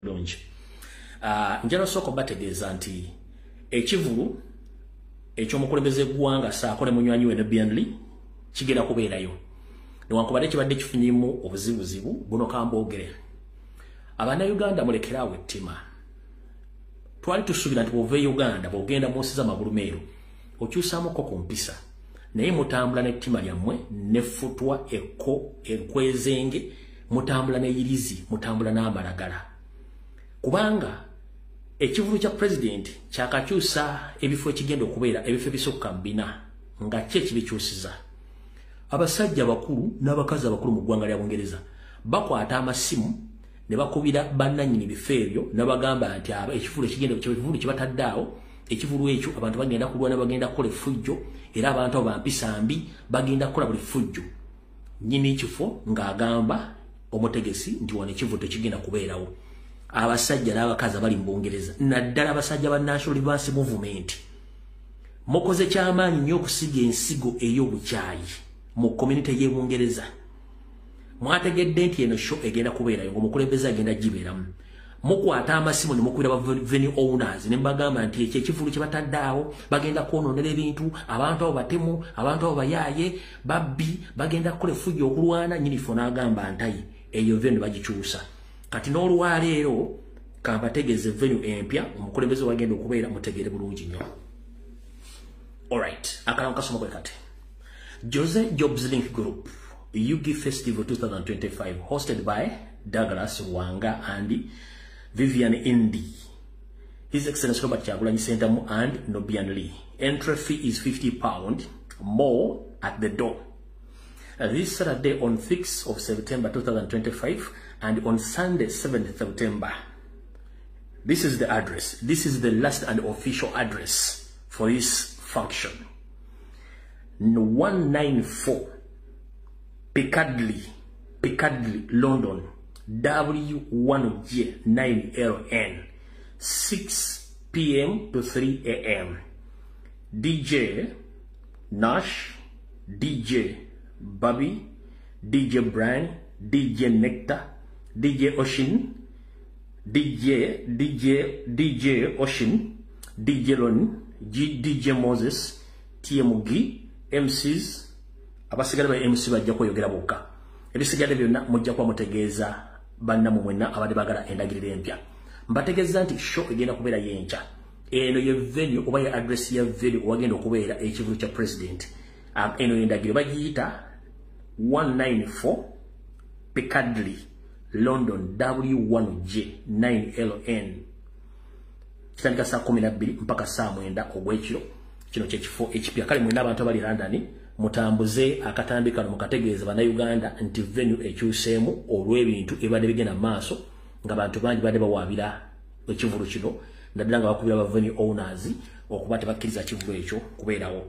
lungi. Njala soko bategeeza nti ekivulu ekyomukulembeze gwanga saakole munywanyi we ne Bianli kigenda kubeerayo. Newankubadde kibadde kifunyimu obuzibuzibu buno kamboogere. Abannayuganda mulekerawo ettima. Twali tusuubira nti bw'ova e Uganda bw'ogenda mu nsi z'amagulumeeru okyusaamuko ku mpisa. Naye mutambula n'ettima lyammwe neffutwa ekko enkwezenge mutambula n'eyirizi mutambula n'amalagala. Kubanga ekivulu kya president kyakakyusa ebifo ekigenda okubeera ebifo ebisukka mbina nga ki ekibikyusiza. Abasajja bakulu n'abakazi abakulu mu ggwanga lya Bungereza bakwata amasimu ne bakubira bannannyini bifo ebyo n'abagamba nti ekivulu ekivulu kibataddeawo ekivulu ekyo abantu bagenda kulwana bagenda kukola effujjo era abantu abo bampisa mbi bagenda kukola buli ffujjo. Nnyini kifo ng'agamba omutegesi nti wano ekivulu tekigenda kubeerawo. Abasajja n'abakazi abali mu Bungereza naddala abasajja ba National Liberation Movement mukoze kyamaanyi nnyo okusiga ensigo ey'obukyayi mu community y'e Bungereza. Mwategedde nti eno show egenda kubeerayo ng'omukulembeze agenda gibeeramu. Mukwata amasimu ne mukubira ba venue owners ne mbagamba nti ekivulu kye bataddeawo bagenda kwonoonera ebintu abantu abo batemu abantu abo bayaaye babbi bagenda kukola effujjo okulwana. Nnyinifo n'agamba ntayi eyo venue bagikyusa. Kati n'olwaleero kambategeeze venue empya omukulembeze wagenda okubeera mutegeere bulungi nnyo. Alright, akalamo kasoma kwe kati. Jose Jobs Link Group Yugi Festival 2025 hosted by Douglas Wanga and Vivian Indi. His Excellency Robert Kyagulanyi Ssentamu and Nobian Lee. Entry fee is £50, more at the door. This Saturday on 6th of September 2025 and on Sunday 7th September. This is the address. This is the last and official address for this function. 194 Piccadilly, London, W1J9LN, 6 p.m. to 3 a.m. DJ Nash, DJ Bobby, DJ Brian, DJ Nectar, DJ Ocean, DJ Ocean, DJ Lon, DJ Moses, TMG, MCs, abasigala ba MC bajja kweyogera bokka. Ebisigadde byonna mujja kwa mutegeeza bannamu mwenna abadde bagala endagiriro empya. Mbategeeza nti show egenda kubeera yenkya. Eno ye venue oba ye address ya venue wagenda okubeera ekivulu kya president. Eno endagiriro bagiyita 194 Piccadilly, London, W1J9LN. Kitandika saa 12 mpaka saa 9 ogw'ekiro. Kino kyekifo ekipya. Kale mwenna abantu abali London mutambuze akatambi kano mukategeeza bannayuganda nti venue ekyuseemu olw'ebintu ebadde bigenda maaso ng'abantu bangi badde bawaabira ekivulu kino naddala nga bakubira ba venue owners okuba tebakkiriza kivulu ekyo kubeerawo.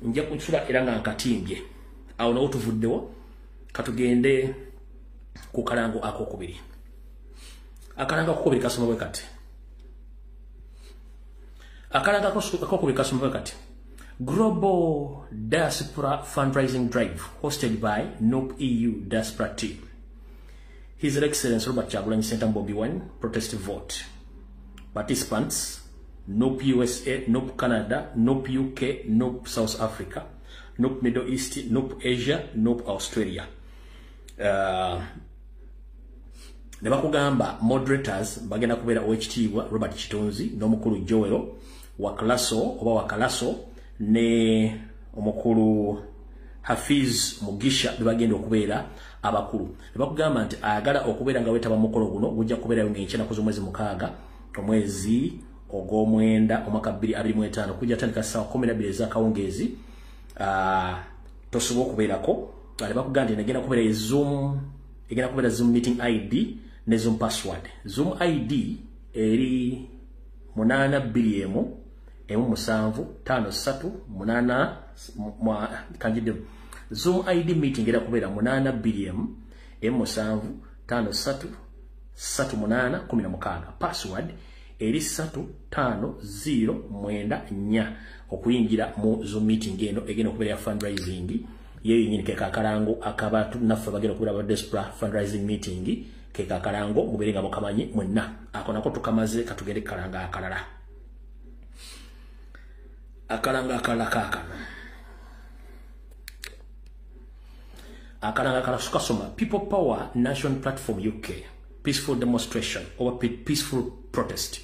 Nja kusula era nga nkatimbye awo nawo tuvuddewo katugende ku kalango akokubiri. Akalango akokubiri kasoma bwe kati. Akalango akokubiri kasoma bwe kati. Global Diaspora Fundraising Drive hosted by NOP EU Diaspora Team. His Excellency Robert Kyagulanyi Ssentamu Bobi Wine protest vote. Participants NOP USA, NOP Canada, NOP UK, NOP South Africa, NOP Middle East, NOP Asia, NOP Australia. Ne bakugamba moderators bagenda kubeera owekitiibwa Robert Kitonzi n'omukulu Joel Wakalaso ne omukulu Hafiz Mugisha bagenda okubeera abakulu. Ne bakugamba nti ayagala okubeera nga wetaba mukolo guno gujja kubeerayo ng'enkya naku z'omwezi 6 omwezi ogw'omwenda omwaka 2025 kujja tandika saa 12 ez'akawungeezi. Tosobola okubeerako. Ne bakugamba nti negenda kubeera Zoom meeting ID ne Zoom password. Zoom ID eri 8BM M7 53 kanjide. Zoom ID meeting era kubeera 8BM M7 53 38 password eri 3509 okuyingira mu Zoom meeting eno egenda okubeera fundraising yeyo nyine ke kakalango akabatu naffe bagenda kubeera ba Diaspora fundraising meeting ke kakalango muberenga mukamanyi mwenna ako nako tukamaze katugende kalanga akalala kakano akalanga kasukasoma People Power National Platform UK peaceful demonstration or peaceful protest.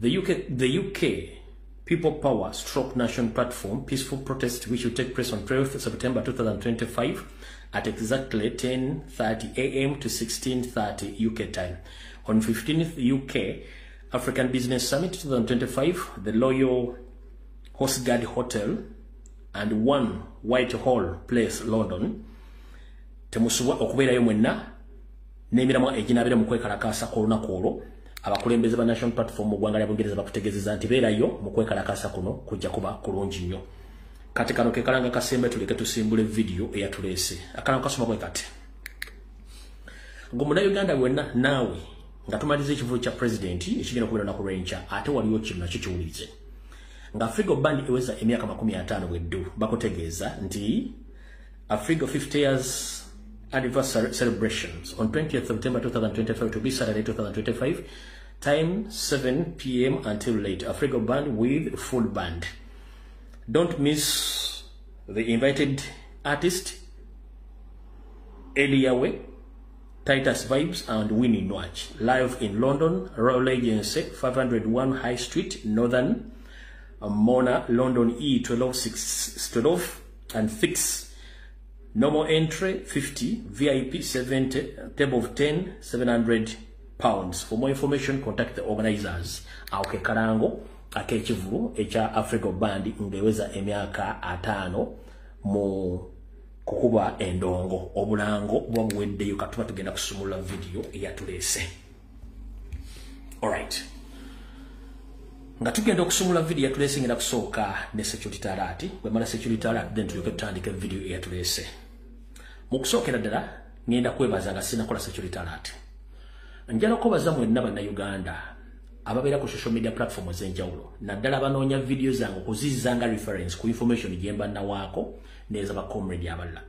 The UK People Power Stroke National Platform peaceful protest which will take place on 12th September 2025 at exactly 10:30 a.m. to 16:30 UK time. On 15th UK African Business Summit 2025, the Royal Hostguard Hotel and 1 Whitehall Place, London. Temusubwa okubeerayo mwenna n'emiramu eginabira mu kwekalakaasa k'olunaku olwo abakulembeze ba National Platform mu ggwanga lya Bungereza bakutegeezezza nti beerayo mu kwekalakaasa kuno kujja kuba kulungi nnyo. Kati kano ke kalanga kasembe tuleke tusimbule video eyatuleese. Akalanga kasoma bwe kati. Uganda wenna naawe nga tumaliza ekivulo kya president ekigenda okubeera lunaku lw'enkya ate waliwo kino nakyo kiwulize. Nga Afrigo Band eweza emyaka 50 bweddu bakutegeeza nti Afrigo 50 years anniversary celebrations on 20th September 2025 to be Saturday 2025, time 7 p.m. until late. Afrigo Band with full band. Don't miss the invited artist Eliawe, Titus Vibes and Winnie Nwach live in London, Royal Agency 501 High Street, Northern Mona, London E12612 and fix. Normal entry 50, VIP 70, table of 10, £700. For more information, contact the organizers. Aoke karango akechivulu echa Afrigo Band ngeweza emyaka 5 mu kukuba endongo obulango bwabuweddeyo katuba tugenda kusumula video eyatuleese. Alright. Nga tugenda okusumula video eyatuleese ngenda kusooka ne security alert. Bwe mala security alert then tuyoke tutandike video eyatuleese. Mu kusookera ddala ngenda kwebaza nga sinakola security alert. Njala kubaza mwenna bannayuganda ababeera ku social media platform ez'enjawulo naddala abanoonya video zange okuzizanga reference ku information gye mba nawaako neza ba comrade abalala.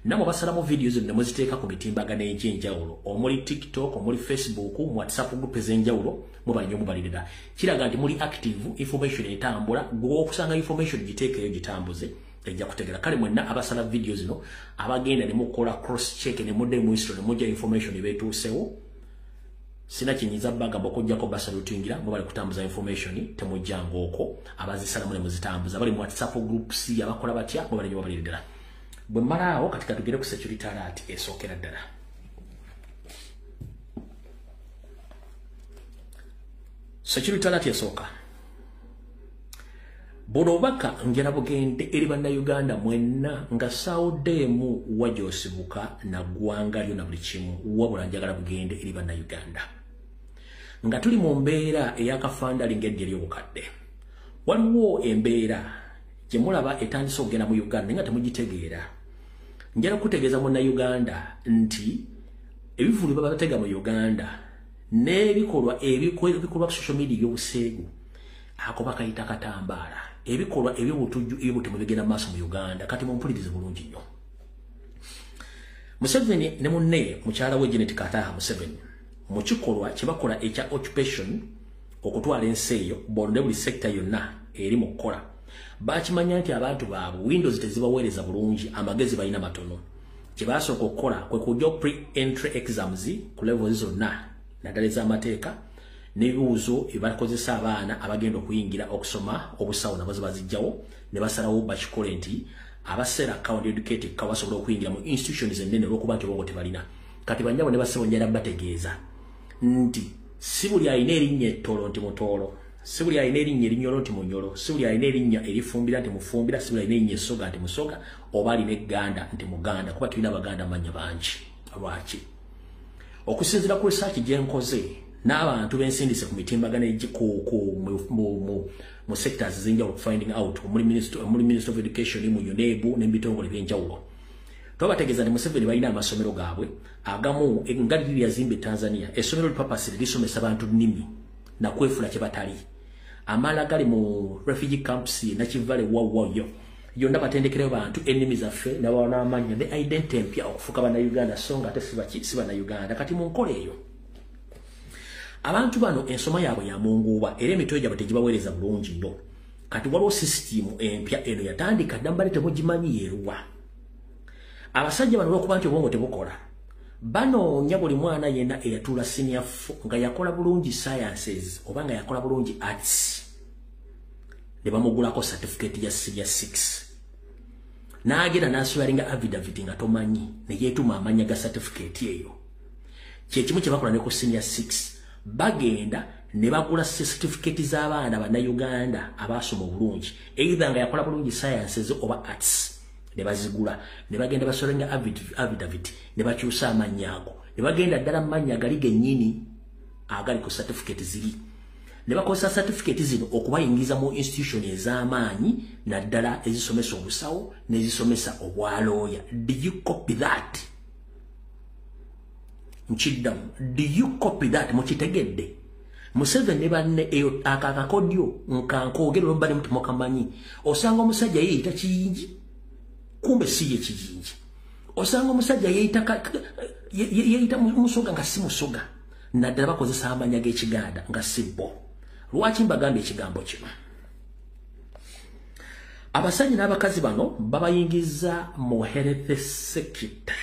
Namwe basalamu videos ne muziteeka ku mitimbagano egy'enjawulo omuli TikTok, omuli Facebook, mu WhatsApp group ez'enjawulo mubalinyo mubalirira. Kiraga nti muli active, information etambula, gwe okusanga information giteekeyo gitambuze ejja kutegera. Kale mwenna abasala videos zino abagenda ne mukola cross check ne mudde mu history ne mujja information ebeetuusewo. Sina kinyiza baga bokujjako basalutingira ngo bali kutambuza information temujjanga okwo abazisala mule muzitambuza bali mu WhatsApp groups abakola batya bo bali nyo balirira. Bwe malaawo katika tugere ku security alert esookera ddala. Security alert esooka. Bono baka ngera bugende eri bannayuganda mwenna nga sawuddemu wajosibuka na ggwanga lyo na buli kimu wabula njagala bugende eri bannayuganda. Nga tuli mu mbeera ey'akafandali ng'eddya ery'obukadde. Waliwo embeera gye mulaba etandise okugenda mu Uganda nga temugitegeera. Njala kutegeeza munnayuganda nti ebivulu baba batega mu Uganda n'ebikolwa ebikolwa ku social media y'obuseegu ako bakayita katambaala. Ebikolwa eby'obutujju eby'obutemu bigenda maaso mu Uganda kati mumpulirize bulungi nnyo. Museveni ne munne mukyala we Janet Kataha Museveni mu kikolwa kye bakola ekya occupation okutwala ensi eyo bonde buli sekta yonna eri mu kukola. Bakimanya nti abantu baabwe Windows tezibaweereza bulungi amagezi balina matono. Kye basooka okukola kwe kujja pre-entry exams ku level zonna naddala ez'amateeka n'ebibuuzo ebakozesa abaana abagenda okuyingira okusoma obusawo nabo bazijjawo ne basalawo bakikole nti abaseera account educated kabasobola okuyingira mu institutions ennene olw'okuba nti bongo tebalina. Kati banyabo ne basebo njala bategeeza nti si buli alina erinnya ettolo nti mutoolo, si buli alina erinnya erinyolo nti munyolo, si buli alina erinnya erifumbira nti mufumbira, si buli alina erinnya essoga nti musoga oba alina egganda nti muganda kuba tulina abaganda mannya bangi. Lwaki? Okusinziira ku research gye nkoze n'abantu bensindise ku mitimbagano mu sectors z'enjawulo finding out muri Minister of Education mu UNEB n'ebitongole by'enjawulo. Twabategeeza nti Museveni balina amasomero gaabwe agamu engali yazimbe Tanzania essomero lipapasire lisomesa abantu nnimi na kwefula kye batali. Amala gali mu refugee camps na Kivale wawayo yonna batendekere bantu ennimi zaffe n'abawana amanya ne identity empya okufuka bannayuganda so nga ate si bannayuganda kati mu nkola eyo abantu bano ensoma yaabwe yamunguuba era emitwe gyabwe tegibaweereza bulungi nnyo kati waliwo sisitimu empya eno yatandika dambale temugimanyi yeeruwa abasajja bano olwokuba nti obwongo tebukola banoonya buli mwana yenna eyatuula senior 4 nga yakola bulungi sciences oba nga yakola bulungi arts ne bamugulako certificate ya senior 6 n'agenda n'asularinga affidavit nga tomanyi ne yeetuma amanya ga certificate eyo kyekimu kye bakola ne ku senior 6 bagenda ne bagula certificate z'abaana bannayuganda abaasoma obulungi either nga yakola bulungi sciences oba arts ne bazigula ne bagenda basularinga affidavit ne bakyusa amannya ago ne bagenda ddala amannya gali gennyini agali ku certificate ziri ne bakozesa certificate zino okubayingiza mu institution ez'amaanyi naddala ezisomesa obusawo n'ezisomesa obwalooya. Do you copy that? Nchiddamu, do you copy that? Mukitegedde Museveni ne banne eyo akakakodyo nkankoogera olwobali muti mukamanyi osanga omusajja yeeyita kiyingi kumbe si ye kiyingi osanga omusajja yeeyita musoga nga si musoga naddala bakozesa amanya g'ekiganda nga si bo. Lwaki mbagambye ekigambo kino? Abasajja n'abakazi bano babayingiza mu health sector.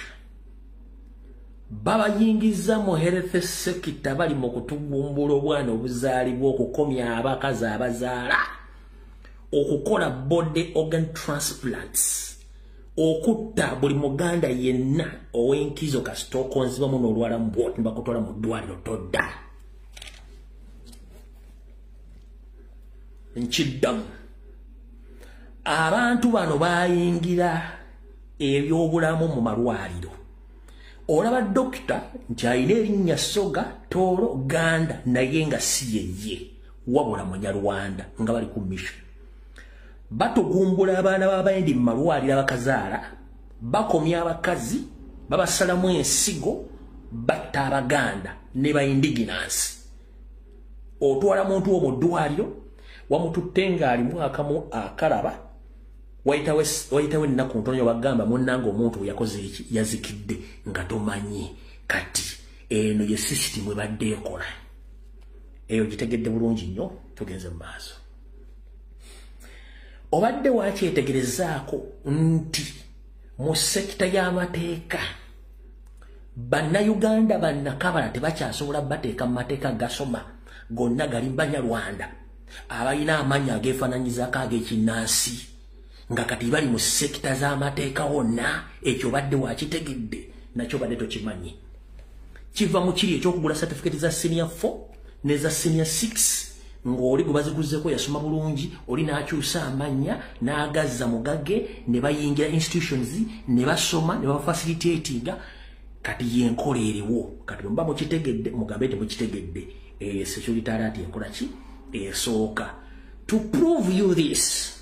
Babayingiza mu health sector bali mu kutugumbula obwana obuzaalibwa okukomya abakazi abazaala okukola body organ transplants okutta buli muganda yenna ow'enkizo kasita okonzibamu n'olwala mu bwoti bakutwala mu ddwaliro todda. Nkiddamu abantu bano bayingira ebyobulamu mu malwaliro. Olaba dokita nti alina erinnya Soga, Tooro, Ganda naye nga si yeye wabula Munyarwanda nga bali ku mission. Batugumbula abaana b'abayindi mu malwaliro abakazaala bakomya abakazi babasalamu ensigo batta Abaganda ne bayindiginansi. Otwala muntu wo mu ddwaliro wamututte ng'alimu akamu akalaba wayitawo ennaku ntono bagamba munnanga omuntu yakoze eki yazikidde nga tomanyi kati eno ye system ebadde ekola eyo gitegedde bulungi nnyo tugenze mu maaso. Obadde wakyetegerezaako nti mu sekita y'amateeka bannayuganda bannakabala tebakyasobola bateeka mu mateeka gasoma gonna gali Banyarwanda abalina amannya ageefaananyizaako ag'ekinnansi nga kati bali mu sekita z'amateeka wonna. Ekyo badde wakitegedde nakyo badde tokimanyi. Kiva mu kiri ekyokugula certificate za senior 4 ne za senior 6 ng'oli gwe baziguzzeko yasoma bulungi oli n'akyusa amannya n'agazza mugage ne bayingira institutions ne basoma ne bafacilitatinga kati yenkola eriwo. Kati mba mukitegedde mugambe temukitegedde security alert enkola ki esooka. To prove you this,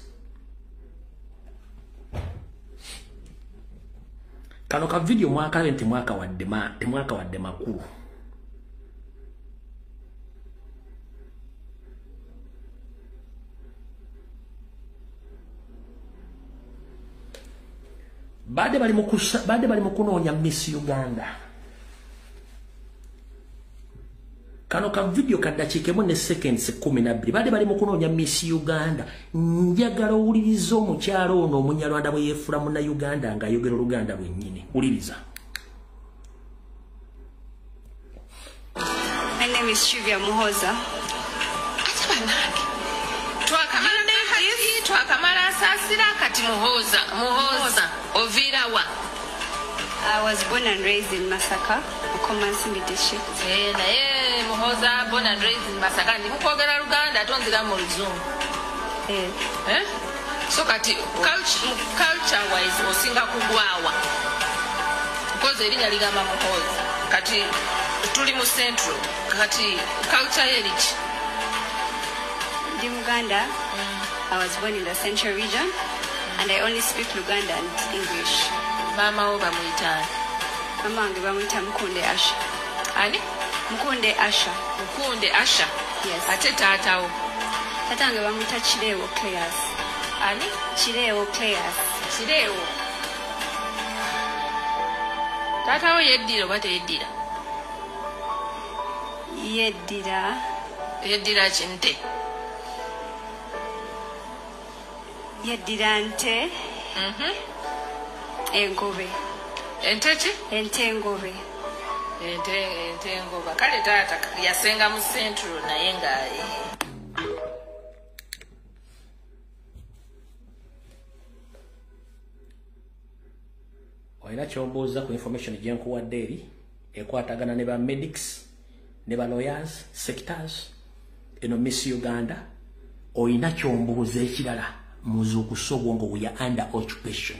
kano ka video mwaka lenti mwaka wadde makulu. Bade bali mukunoonya Miss Uganda. Kano ka video kaddakiikemu ne seconds 12 bade bali mukunoonya Miss Uganda. Njagala owuliriza omukyalo ono Omunyarwanda bwe yeefula Munnayuganda ng'ayogera Oluganda lwennyini. Wuliriza. My name is Shivya Muhoza. Twakamala asasira kati Muhoza ovirawa. I was born and raised in Masaka, Mukomansindi district. Naye Muhoza born and raised in Masaka ndi mukwogera Luganda tonzira mu Luzungu. So kati culture wise osinga kugwawa. Because erinnya ligamba Muhoza. Kati tuli mu central. Kati culture yeriki. In Uganda, I was born in the central region and I only speak Luganda and English. Mama wo bamuyita. Mama wange bamuyita Mukunde Asha. Ani? Mukunde Asha. Mukunde Asha. Yes. Ate taatawo. Tata wange bamuyita Kireewo Clears. Ani? Chirewo Claire. Chirewo. Tatawo yeddira oba teyeddira? Yeddira. Yeddira kinte. Yeddira nte. Engobe. Ente ki? Ente engobe. Ente engoba. Kale taata yasenga mu Central naye nga Oyina kyombuuza ku information gye nkuwadde eri ekwatagana ne ba medics ne ba lawyers sectors eno Miss Uganda. Oyina kyombuuza ekirala muzuukusa obwongo we are under occupation.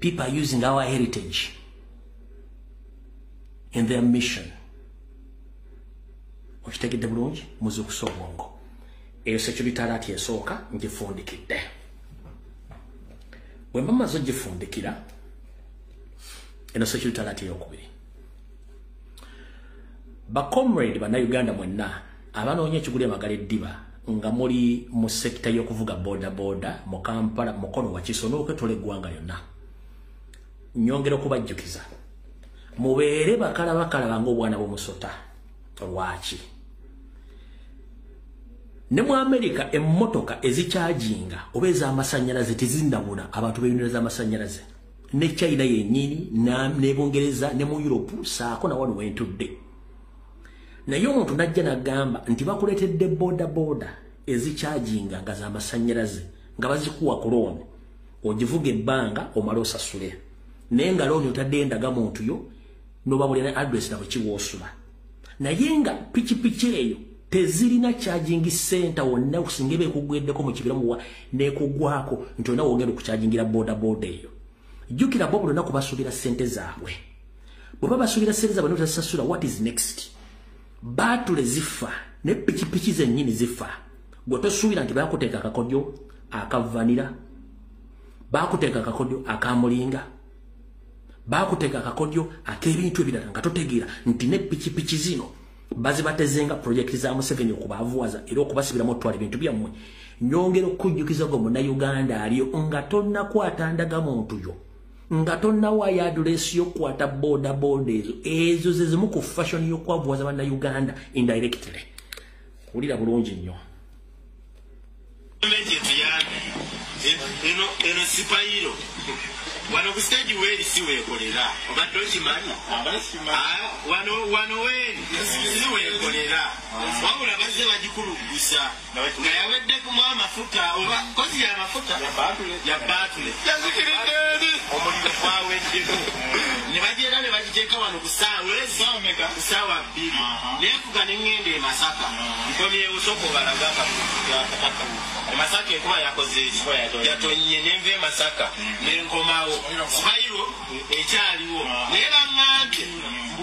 People are using our heritage in their mission. Okitegedde bulungi muzuukusa obwongo. Eyo security alert esooka ngifundikidde. Bwe mba maze ogifundikira eno security alert eyokubiri. Bacomrade bannayuganda mwenna abanoonya ekiguli amagala eddiba nga muli mu sekita y'okuvuga boda mu Kampala mukono wa Kiso n'okwetola eggwanga lyonna. Nyongera okubajjukiza mubeere bakalaba ng'obwana bw'omusota. Lwaki? Ne mu America emmotoka ezikyajinga oba ez'amasannyalaze tezindabuna abantu b'ebintu z'amasannyalaze. Ne China yennyini ne Bungereza ne mu Europe saako na wano wentudde. Naye omuntu najja n'agamba nti bakuleetedde boda ezikyajinga nga z'amasannyalaze nga bazikuwa ku looni ogivuga ebbanga omala osasule. Naye nga looni otadde endaga muntu yo n'obabulira address na bwe kiwoosula. Naye nga pikipiki eyo tezirina charging center wonna kusinga beekugweddeko mu kibira muwa neekugwako nti olina wongera okukyajingira boda eyo. Jjukira bo buli lunaku basuubira ssente zaabwe. Bwe baba basuubira ssente zaabwe n'otasasula, what is next? Baatule zifa ne pikipiki zennyini zifa. Gwe tosuubira nti baakuteeka akakodyo akavanira, baakuteeka akakodyo akamulinga, baakuteeka akakodyo ak'ebintu ebirala nga totegeera nti ne pikipiki zino bazibatezenga projekiti za Museveni okubaavuwaza era okubasibiramu otwala ebintu byammwe. Nyongera okujjukiza gwe munnayuganda aliyo nga tonnakwata ndaga muntu yo, nga tonnawaayo adulesi y'okukwata boda ezo ze zimu ku fashion y'okwavuwaza bannayuganda indirectly. Wulira bulungi nnyo. Eno sipayiro wano ku stage weeri si weekolera obadde okimanyi wano weeri si weekolera wabula bazze bagikulugusa nga yaweddekumu amafuta oba kozi y'amafuta ya baatule yazikiridde eri omuliro gwaweddeko ne bagenda ne bagiteeka wano ku ssaawa 2 neefuga ne ŋŋenda e Masaka nkomyewo sooka obalaga e Masaka enkuba yakoze eki yatonye nenva e Masaka nenkomawo sipayiro ekyaliwo naye baŋŋambye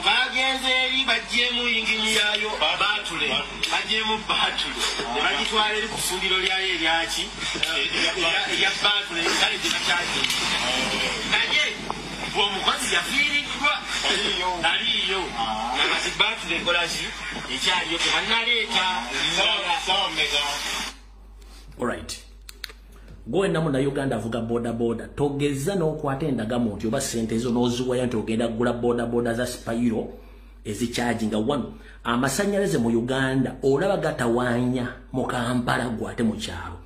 bagenze eri baggyemu yingini yaayo baatule baggyemu baatule ne bagitwala eri ku ffundiro lyayo eryaki erya baatule kale gye bakyagenda naye bw'omukozi yafiiriddwa aliiyo nakati baatule enkolaki ekyaliyo tebannaleeta alright. Gwe na munnayuganda avuga boda togeza n'okwata endagamu nti oba ssente ezo n'oziwayo nti ogenda kugula boda za sipayiro ezikyajinga. Wano amasannyalaze mu Uganda olaba gatawaanya mu Kampala gwate mu kyalo.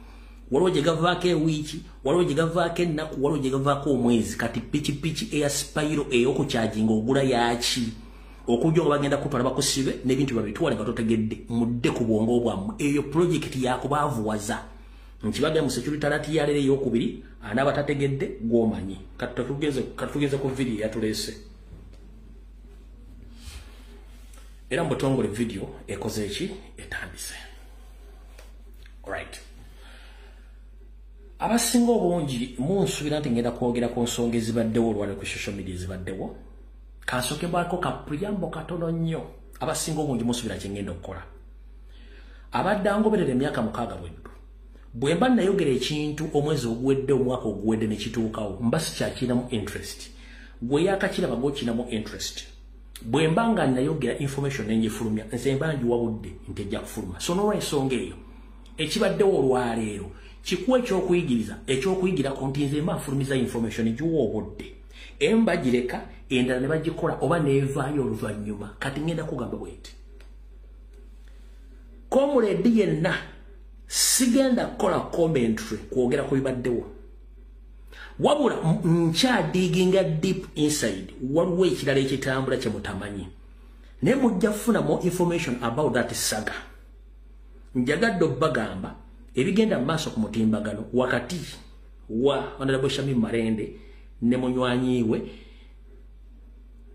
Waliwo gye gavaako ewiiki, waliwo gye gavaako ennaku, waliwo gye gavaako omwezi. Kati pikipiki eya sipayiro ey'okukyajinga ogula yaaki okujja nga bagenda kutwala bakusibe n'ebintu babitwale nga totegedde mudde ku bwongo bwammwe. Eyo pulojekiti yakubaavuwaza nti bagenda mu security alert yaleero ey'okubiri anaaba tategedde gw'omanyi. Katugeze ku video yatuleese era mu butongole video ekoze eki etandise. Alright. Abasinga obungi munsuubira nti ngenda kwogera ku nsonga ezibaddewo olwali ku social media ezibaddewo. Kansokebwako ka preamble katono nnyo. Abasinga obungi munsuubira kye ngenda okukola. Abadde angoberera emyaka 6 bweddu. Bwe mba nayogera ekintu omwezi oguwedde omwaka oguwedde ne kituukawo mba sikyakinamu interest. Gwe yakakiraba gw'okinamu interest. Bwe mba nga nayogera information n'engifulumya nze mba ngiwabudde nti ejja kufuluma. So n'olw'ensonga eyo ekibaddewo olwaleero kikuwa ekyokuyigira kontinze mafulumiza information juwo obudde emba gireka endala ne bagikola oba neevaayo oluvannyuma kati ngenda kugamba bweti Comrade yenna sigenda kola commentary kwogera ku bibaddewo wabula nkyadiginga deep inside waliwo ekirala ekitambula kye mutamanyi ne mujja kufuna more information about that saga njagadde obbagamba ebigenda maaso ku mutimbagano wakati wa Honorable Shamim Marende ne munywanyiwe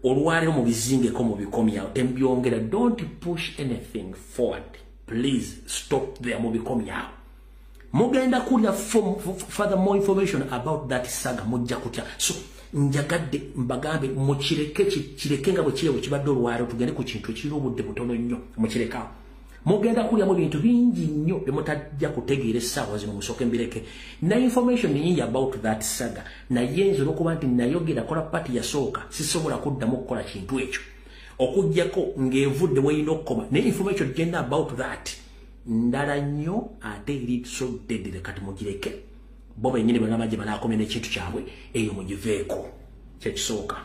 olwaliro mu bizingeko mu bikomyawo tembyongera don't push anything forward please stop there mu bikomyawo mugenda kulya further more information about that saga mujja kutya so njagadde mbagambe kireke nga bwe kirewo kibadde olwaliro tugende ku kintu ekiri obudde butono nnyo mukirekawo mugenda kulya mu bintu bingi nnyo byemutajja kutegeera essaawa zino musooke mbireke na information nyingi about that saga naye nzira okuba nti nayogera kola pati yasooka sisobola kuddamu okukola kintu ekyo okuggyako ng'evudde weyina okukoma ne information genda about that ndala nnyo ate eri so deadly kati mugireke bo bennyini banamagye banaakomya n'ekintu kyabwe eyo mugiveeko kyekisooka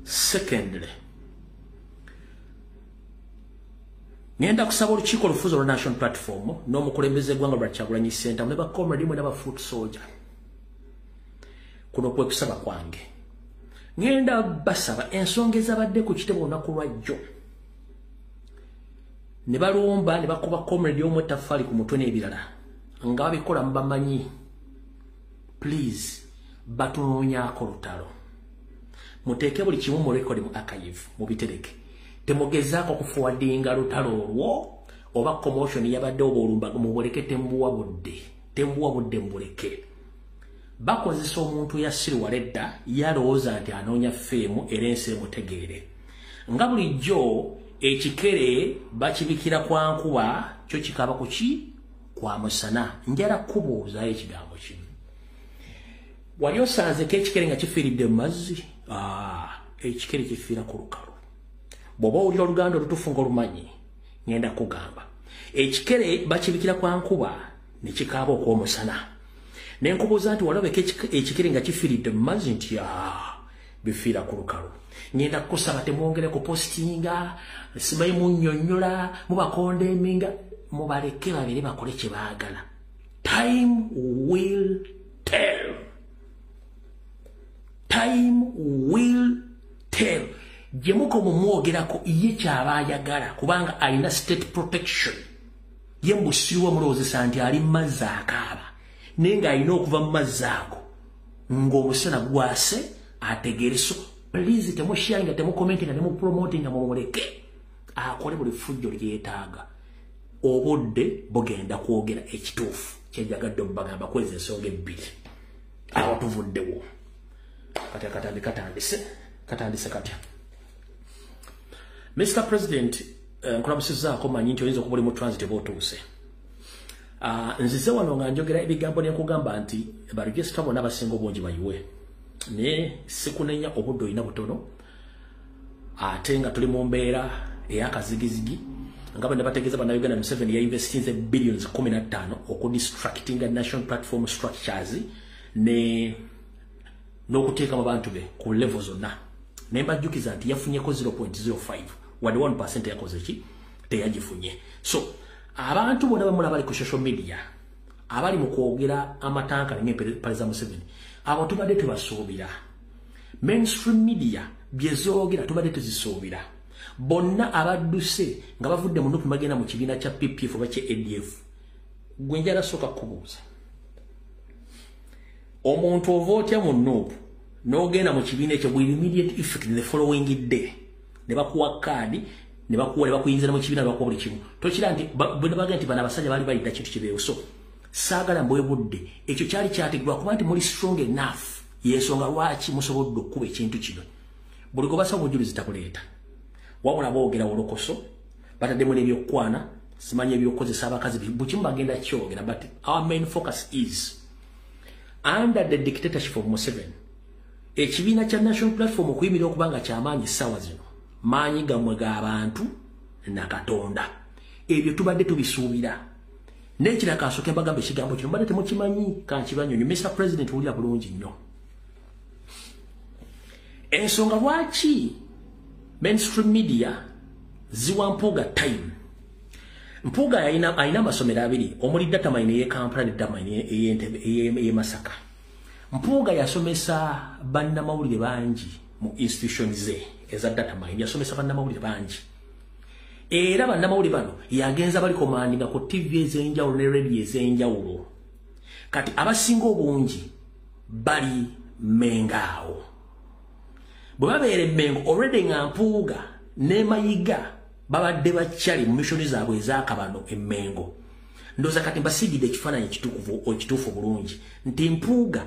secondly ngenda kusaba olukiiko olufuzi olwa National Platform n'omukulembeze gwanga lwa Kyagulanyi Center ne bakomrade mwe n'aba foot soldier kuno kwe kusaba kwange ngenda basaba ensonga ezabadde ku kitebo olunaku lwajjo ne balumba ne bakuba comrade omwe ettaffaali ku mutwe n'ebirala nga babikola mubamanyi please batunoonyaako lutalo muteeke buli kimu mu rekodi mu archive mubitereke temugezaako kufuwadinga lutalo olwo oba commotion yabadde oba olumba mubuleke tembuwa budde mbuleke bakozesa omuntu yassirwala edda yalowooza nti anoonya feemu era ensi emutegeere nga bulijjo ekikere bakibikira kwa nkuba kyo kikaba kuki kwa musana njala kubuuzayo ekigambo kimu wali osanzeko ekikere nga kifiiridde mu mazzi ekikere kifiira ku lukalu bw'oba owulira oluganda olutuufu ng'olumanyi ngenda kugamba ekikere bakibikira kwa nkuba ne kikaaba okw'omusana ne nkubuuza nti walabeko ekikere nga kifiiridde mu mazzi nti bifiira ku lukalu ngenda kukusaba temwongere kupositinga simanyi munnyonnyola mubakondeminga mubaleke babiri bakole kye baagala time will tell gye mukomo mwogerako ye kyaba ayagala kubanga alina state protection ye mbusirwa mulowoozesa nti ali mu mazzi akaaba naye ng'alina okuva mu mazzi ago ng'omusana gwase ategeere so please temusharinga temukomentinga temupromotinga mumuleke akole buli fujjo lyetaaga obudde bugenda kwogera ekituufu kyenjagadde obubagamba kweza ensonga ebbiri awo tuvuddewo kati katandise katya Mr. President nkulamusizaako manyi nti oyinza okuba oli mu transit eba otuuse nzize wano nga njogera ebigambo nenkugamba nti baregisita bonna abasinga obungi bayiwe naye sikunenya obudde olina butono ate nga tuli mu mbeera ey'akazigizigi nga bwe bategeeza bannayuganda Museveni yainvestinze billions 15 okudistractinga national platform structures n'okuteekamu abantu be ku level zonna naye mbajjukiza nti yafunyeko 0.05 wadde 1% yakoze ki teyagifunye so abantu bonna bamulaba bali ku social media abali mu kwogera amatankala ng'empale za Museveni abo tubadde tubasuubira mainstream media byezoogera tubadde tuzisuubira bonna abadduse nga bavudde mu nupu bagenda mu kibiina kya PPF oba kye ADF gwe njala sooka kubuuza omuntu ova otya mu nupu n'ogenda mu kibiina ekyo with immediate effect the following day ne bakuwa kaadi ne bakuyinzira mu kibiina bakuwa buli kimu tokira nti bwe baga nti bano abasajja baali bayita kintu kibeewo so saagala mbwe budde ekyo kyali kyategeerwa kuba nti muli strong enough yensonga lwaki musobodde okuba ekintu kino buli gwe basaba obujulizi takuleeta wabula boogera olokoso bataddemu n'ebyokukwana simanyi ebyokukozesa abakazi bukimu bagenda kyogera but our main focus is under the dictatorship of Museveni ekibiina kya national platform okuyimirira okuba nga kyamaanyi essaawa zino maanyi gammwe g'abantu na Katonda ebyo tubadde tubisuubira Nekira kasoke bagambe kigambo kino mbadde temukimanyi kankibanyonyo Mr. President wulira bulungi nnyo. Ensonga lwaki mainstream media ziwa Mpuuga time. Mpuuga aina amasomero abiri omuli data mine ye Kampala ne data mine ye Masaka. Mpuuga yasomesa bannamawulire bangi mu institutions ze eza data mine yasomesa bannamawulire bangi. Era bannamawulire bano yagenza bali commandinga ku TV ezenjawulo ne radio ezenjawulo. Kati abasinga obungi bali Mengaawo. Bwe babeere Mengo already nga Mpuuga ne Mayiga babadde bakyali mu mission zaabwe ezakabano Mengo. Ndoza kati basigide ekifaananyi ekituufu bulungi nti Mpuuga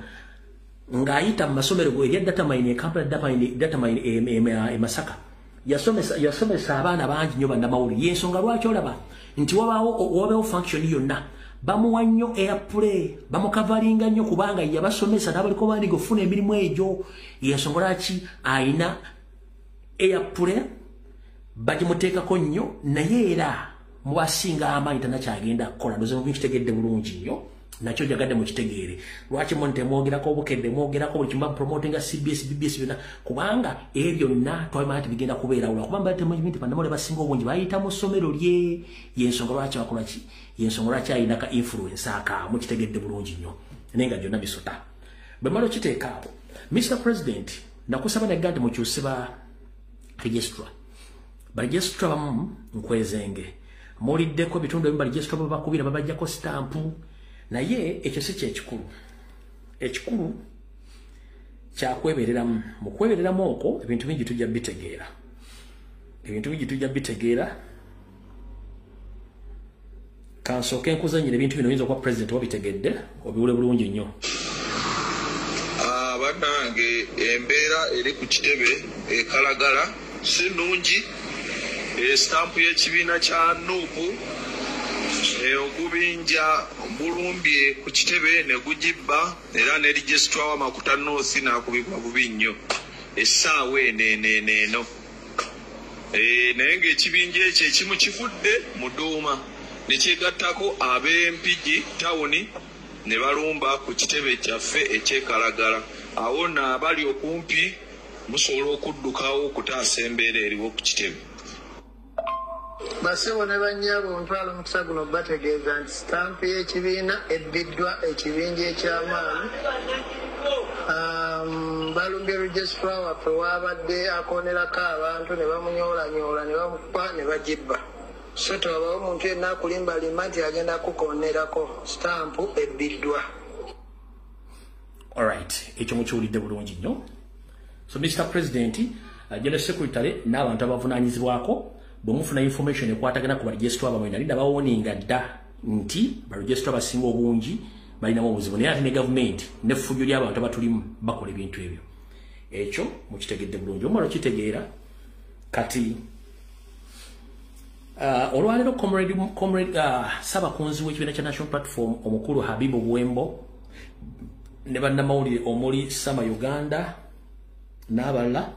ng'ayita mu masomero go erya data mine e Kampala data mine e Masaka yasomesa abaana bangi nnyo bannamawulire y'ensonga lwaki olaba nti wabawo function yonna bamuwa nnyo airplay bamukavalinga nnyo kubanga yabasomesa n'abaliko bandiga ofuna emirimu egyo y'ensonga lwaki ayina airplay bagimuteekako nnyo naye era mubasinga amaanyi tanakyagenda kukola ndoze mukitegedde bulungi nnyo nakyo jagadde mukitegeere lwaki monte mwogerako obukedde mwogerako buli kimu promotinga CBS BBS byonna kubanga ebyo byonna twamanya nti bigenda kubeerawo kubanga temumanyi bannamawulire basinga obungi bayita mu ssomero lye y'ensonga lwaki bakola ki y'ensonga lwaki ayina ka influence aka mukitegedde bulungi nnyo naye nga byonna bisota bwe mala okiteeka awo Mr. President nakusaba ne gandi mukyuse ba registrar bamu nkwezenge muliddeko bitundu ebimu baregistrar babakubira babajjako stampu naye ekyo si ekikulu kyakwebereramu mu kwebereramu okwo ebintu bingi tujja bitegeera kansooke nkuzanyira ebintu bino oyinza okuba president wabitegedde obiwule bulungi nnyo. Bannange embeera eri ku kitebe ekalagala si nnungi. Stampu y'ekibiina kya Nuupu ogubinja bulumbye ku kitebe ne gugibba era ne registrar wa Makuta North n'akubibwa bubi nnyo essaawa eno naye ng'ekibinja ekyo ekimu kivudde mu Duuma ne kyegattako ab'Empigi tawuni ne balumba ku kitebe kyaffe ekyekalagala awo n'abali okumpi musobola okuddukawo okutaasa embeera eriwo ku kitebe. Basebo ne bannyabo omutwalo mukisa guno bategeeza nti stampu y'ekibiina ebbiddwa ekibinja eky'amaanyi. Balumbye registrar waffe waabadde akonerako abantu ne bamunyoolanyoola ne bamukuba ne bagibba. So tewabawo omuntu yenna akulimbalimba nti agenda kukonerako stampu ebbiddwa. Alright, ekyo mukiwulidde bulungi nnyo. So Mr. President, General Secretary n'abantu abavunaanyizibwako bwemufuna information ekwatagana ku baregistrar bamwe nalida bawoninga dda nti baregistrar basinga obungi balinamu obuzibu naye ate ne government n'effujjo ly'abantu abatulimu bakola ebintu ebyo ekyo mukitegedde bulungi omala okitegeera kati olwaleero comrade Ssabakunzi w'ekibiina kya National Platform omukulu Habibu Bwembo ne bannamawulire omuli Sama Uganda n'abalala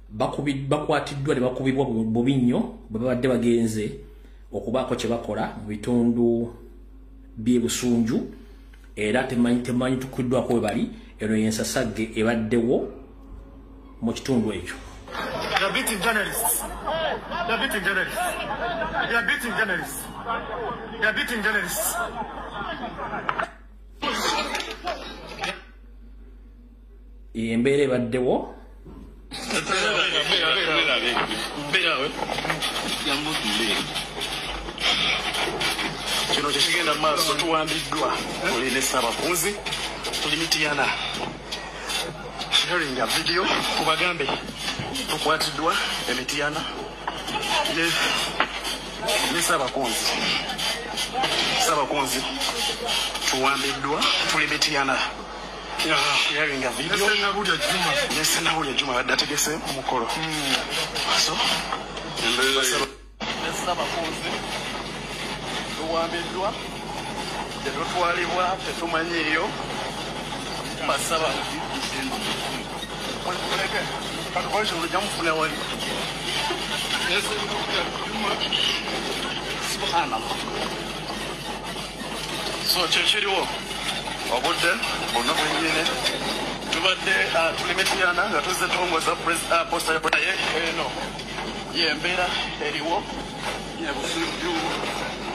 bakwatiddwa ne bakubibwa bubi nnyo bwe babadde bagenze okubaako kye bakola mu bitundu by'e Busunju era temanyi tukuddwako we bali eno y'ensasagge ebaddewo mu kitundu ekyo. They're beating journalists. They're beating journalists. They're beating journalists. They're beating journalists. Embeera ebaddewo kino kyekigenda mu maaso tuwambiddwa tuli ne Ssabakunzi tuli Mityana sharing a video kubagambe tukwatiddwa Mityana ne Ssabakunzi tuwambiddwa tuli Mityana sharing a video Nessenabulya Juma badde ategese omukolo so Ssabakunzi tuwambiddwa tetutwalibwa tetumanyiiyo basaba katukolesha olujja mufuna wali subhanallah So kyekiriwo obudde bonna bwennyini tubadde tulimitiyana nga tuzze tongoza posta yaye eno yembeera eriwo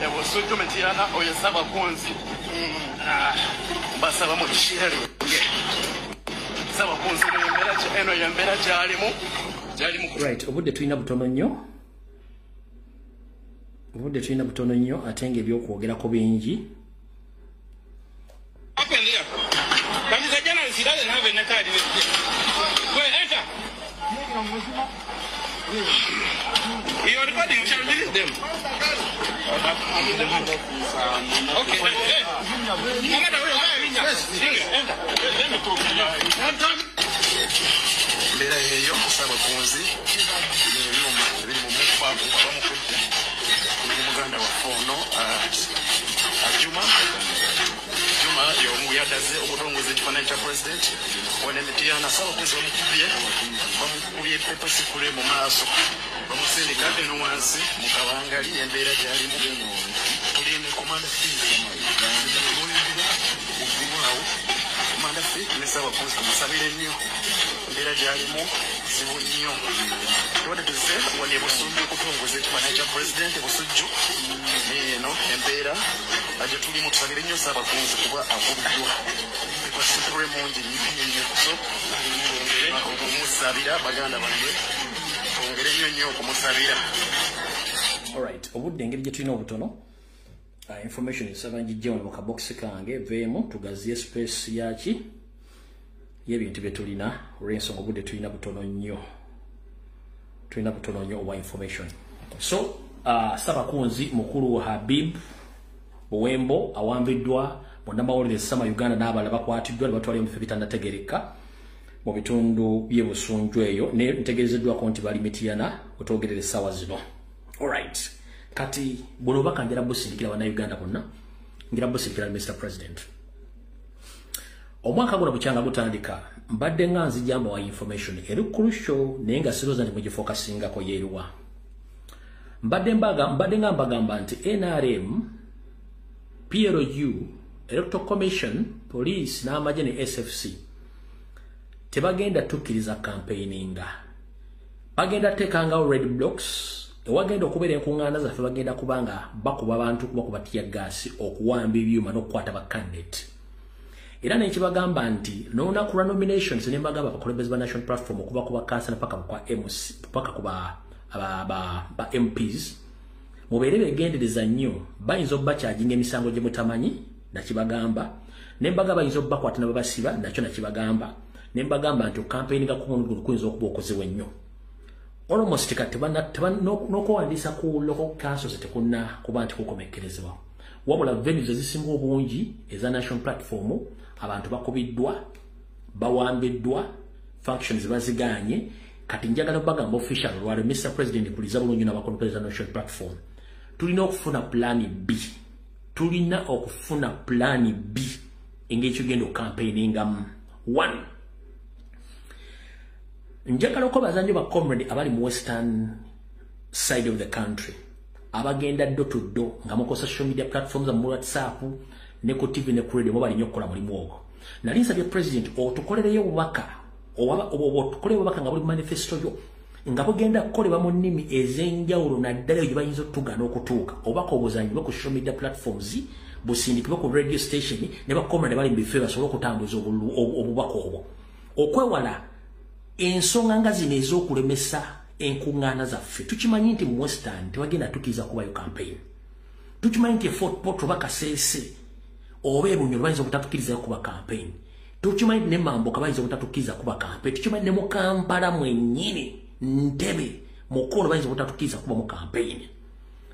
ebusujju mitiyana oyo Ssabakunzi basaba mu kisirenge Ssabakunzi eno yembeera gyalimu right obudde tulina butono nnyo ate ng'ebyokwogerako bingi. You're recording, you shall release them. Okay. Hey. Let me talk to you. Mbera yeyo Ssabakunzi n'ebyuma ebiri mu mukwago abamukudde muganda wa Fono Juma y'omu yadaze obutongoza ekifaananyi kya president wano emitiyana Ssabakunzi bamukubye pepesikule mu maaso bamusindika eno wansi mu kabangali embeera gyalimu tuli ne komanda ogumaawo komanda ne Ssabakunzi tumusabire nnyo embeera gyalimu zibu nnyo tubadde tuzze wano ebusujju okutongoza ekifaananyi kya president busujju eno embeera gye tulimu tusabire nnyo Ssabakunzi kuba avubuddwa basitule mungi nnyo so twongere okumusabira baganda bange twongere nnyo okumusabira. Alright, obudde engeri gye tulina obutono information esaba njijja wano mu kabokisi kange veemu tugaziye space yaki y'ebintu bye tulina olw'ensonga obudde tulina butono nnyo obwa information. So Ssabakunzi mukulu Habib Buwembo awambiddwa munnamawulire Sama Uganda n'abalala bakwatiddwa ne batwalibwa mu bifo bitannategereka mu bitundu by'ebusunju eyo ne ntegeezeddwako nti bali mitiyana wetwogerera essaawa zino. Alright, kati buno baka njala busindikira bannayuganda bonna ngira busindikira Mr. President. Omwaka guno bukyanga gutandika mbadde nga nzijjamba wa information eri crucial naye nga sirooza nti mugifokasingako yeeruwa. Mbadde nga mbagamba nti NRM, PLU, Electoral Commission, Police n'amagye ne SFC tebagenda tukkiriza campaigninga. Bagenda tekangawo red blocks ewagenda okubeera enkuŋŋaana zaffe bagenda kubanga bakuba abantu kubakuba tiyaggaasi okuwamba ebyuma n'okukwata bakandidate. Era nekibagamba nti n'olunaku lwa nominations ne mbagamba abakulembeze ba National Platform okuba kuba kansala paka kuba MPs mubeere begendereza nnyo bayinza obbakyajinga emisango gye mutamanyi nakibagamba ne mbagamba bayinza obbakwata ne babasiba nakyo nakibagamba ne mbagamba nti okampeyinga ku muntu kuyinza okuba okozewe nnyo. Almost kati n'okuwandiisa ku local councils tekunna kuba nti kukomekkerezebwa wabula venues ezisinga obungi eza National Platform abantu bakubiddwa bawambiddwa functions baziganye. Kati njagala bagamba official lwalo Mr. President kuliza bulungi n'abakompeza National Platform tulina okufuna plan B engeri genda campaigningamu. 1, njagala okubaza ba comrade abali mu western side of the country abagenda door to door nga mukosa social media platforms mu WhatsApp ne ku TV ne ku radio mubali nnyo okukola mulimu ogwo. Nali nsabye President otukolereyo obubaka otukoleyo obubaka nga buli manifesto yo nga bugenda kukolebwa mu nnimi ez'enjawulo naddala gye bayinza otugana okutuuka obubaka obuzanyibwe ku social media platforms busindikibwe ku radio station ne bakomrade bali mu bifo basobole okutambuza obubaka obwo okwewala ensonga nga zino ez'okulemesa enkuŋŋaana zaffe. Tukimanyi nti mu western tebagenda tukkiriza kubayo campaign. Tukimanyi nti Fort Portal bakaseese oba Ebunyoro bayinza obutatukkirizayo kuba campaign. Tukimanyi nti ne Mamboka bayinza obutatukkiriza kuba campaign. Tukimanyi ne mu Kampala mwennyini Ntebe Mukono bayinza obutatukkiriza kuba mu campaign.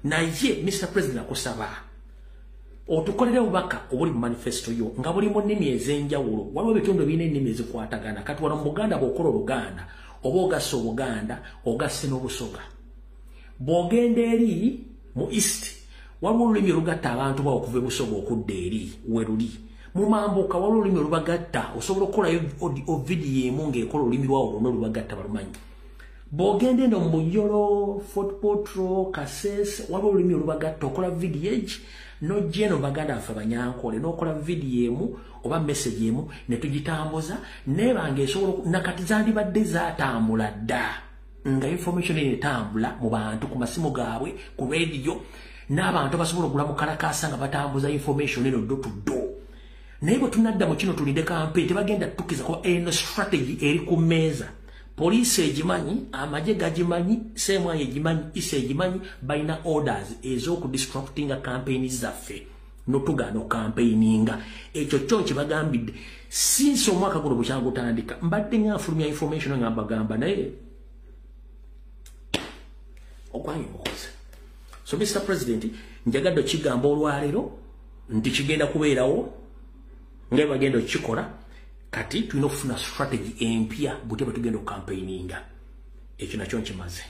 Naye Mr. President akusaba otukolere obubaka obuli mu manifesto yo nga buli mu nnimi ez'enjawulo waliwo ebitundu ebirina ennimi ezikwatagana. Kati wano mu Buganda bw'okola Oluganda oba ogassa Obuganda ogasse n'Obusoga. Bw'ogenda eri mu East waliwo olulimi olugatta abantu bawo okuva ebusoga okudda eri weruli. Mu Mambuka waliwo olulimi olubagatta osobola okukolayo vidiyo emu ng'ekola olulimi lwawo lwonna olubagatta balumanyi. bogende ndo mbuyolo Fort Potro Kasese wabo olulimi olubagatta okola video egi no jeno baganda afa banyankole nokola video emu oba message emu ne tugitambuza nebange esobola nakati zandi badde zatambula dda nga information etambula mu bantu ku masimu gaabwe ku radio n'abantu basobola okugula mu kalakasa nga batambuza information eno do to do naye bwe tunadda mu kino tulinde campaign tebagenda tukiza ko eno strategy eri ku mmeeza police egimanyi amagye gagimanyi semwaye egimanyi ise egimanyi balina orders ez'okudisruptinga campaign zaffe notugano campaigninga ekyo kyo kibagambidde since omwaka guno bukyagutandika mbadde ngafulumya information nga mbagamba naye okwanyi mukoze. So Mr. President njagadde kigamba olwaleero nti kigenda kubeerawo nga bagenda okikola kati tulina okufuna strategy empya bute batugenda campaigninga ekyo nakyo nkimaze.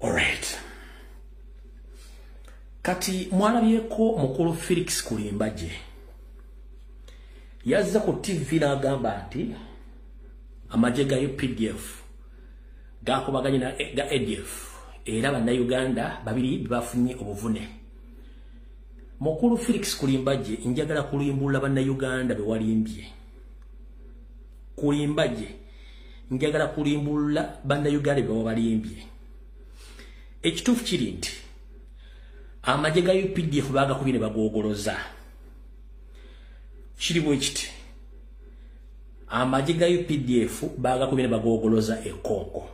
Alright, kati mwalabyeko mukulu Felix Kulimbaje yazza ku TV n'agamba nti amagye ga UPDF gakubaganye na ga ADF era bannayuganda babiri bafunye obuvune. Mukulu Felix Kulimbaje njagala kulimbula bannayuganda bewalimbye. Kulimbaje njagala kulimbula bannayuganda bewalimbye. Ekituufu kiri nti amagye ga UPDF bagakubye ne bagogoloza. Kiri bwe kiti amagye ga UPDF bagakubye ne bagogoloza e Kongo.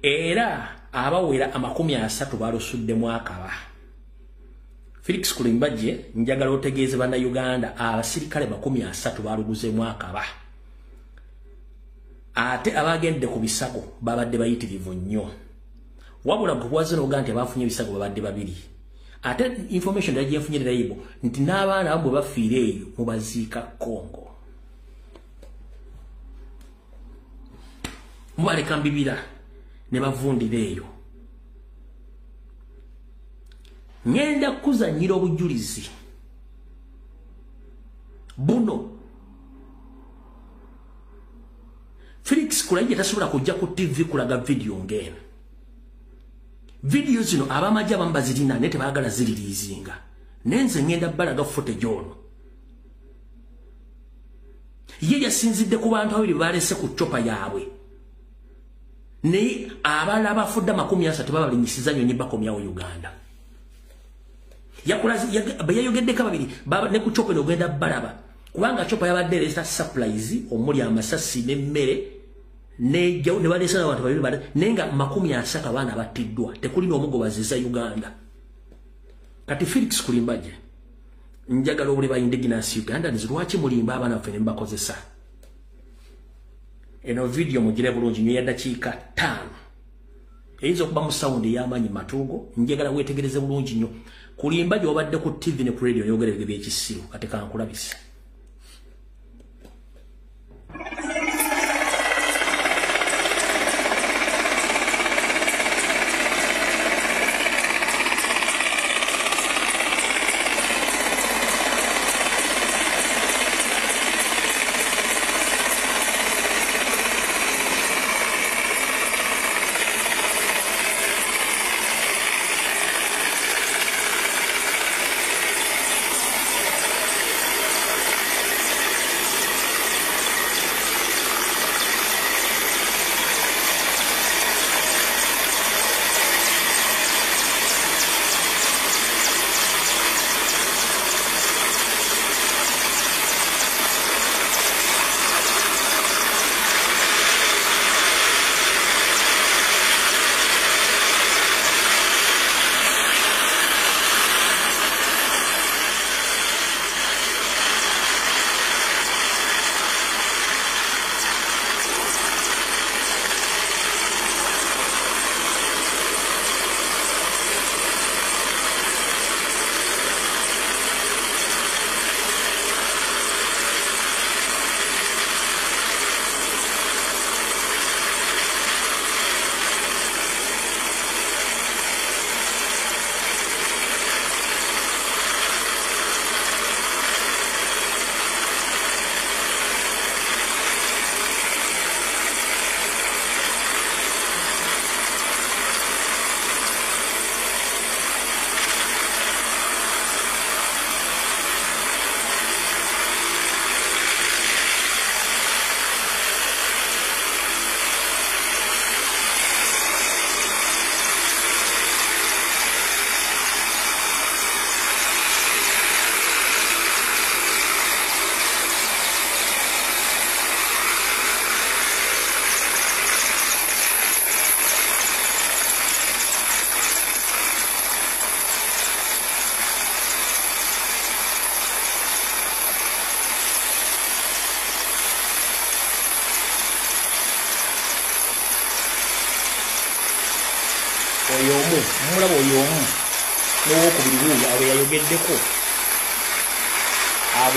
Era abawera 30 balusuddemu akaba. Felix Kulimbaje njagala otegeeze bannayuganda abasirikale 30 baluguzemu akaba. Ate abagende ku bisago babadde bayitirivu nnyo. Wabula bwaze no gante bafunye bisago babadde babiri. Ate information yaje yafunye rayibo nti n'abaana abo bafiire eyo mubaziika Kongo. Mwale kambibira ne bavundira eyo. Ngenda kuzanyira obujulizi buno. Felix Kulimbaje tasobola kujja ku TV kulaga video ngene. Video zino abamajja bambazirina nete bagala ziririzinga. Nenze ngenda balaga footage ono. Ye yasinzidde ku bantu abiri balese ku chopa yaabwe. Ne abala abafudda 30 babalinyisiza nyo bakomyawo Uganda. Bayayogedde kababiri baba ne ku chopa no genda balaba. Kubanga chopa yabadde resta supplies omuli amasasi n'emmere ne jaw ne balesa abantu babiri bada nenga 30 abana batiddwa tekuli n'omugobaziza Uganda. Kati Felix Kulimbaje njagala obuli ba indigenous Uganda nzirwachi mulimba abana fene mbakozesa. Eno video mugire bulungi nyo yadakiika 5 eizo kuba mu sound y'amanyi matugo njagala wetegereze bulungi nyo. Kulimbaje obadde ku TV ne ku radio yogere bige byekisiru kati kankulabise. oyomu mulabo oyomu n'owokubiri wuuyo abo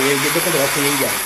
yayogeddeko tebafunye enjala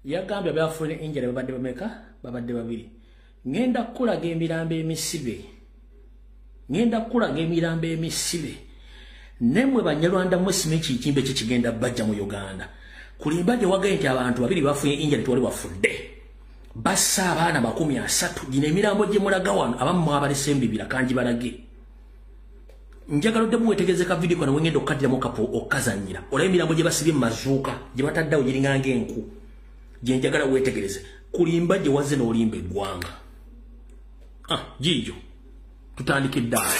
yagambye abafunye enjala babadde bameka babadde babiri ngenda kulaga emirambo emisibe nemwe banyalwanda mwesime ekikimbe kigenda bajja mu Uganda kulimba gye wagaye nti abantu babiri bafunye enjala twali wafudde bassa abaana 30 gino emirambo gye mulaga wano abamu mwabalese embibira kanji balage njagala odde muwetegezeka video kano wengenda okkaddiramu kapo okazanyira olaba emirambo gye basibye mu mazuuka gye bataddawo giringanga enku jenjagala wetegereze kulimba gye wazze n'olimba eggwanga jijo tutandike ddala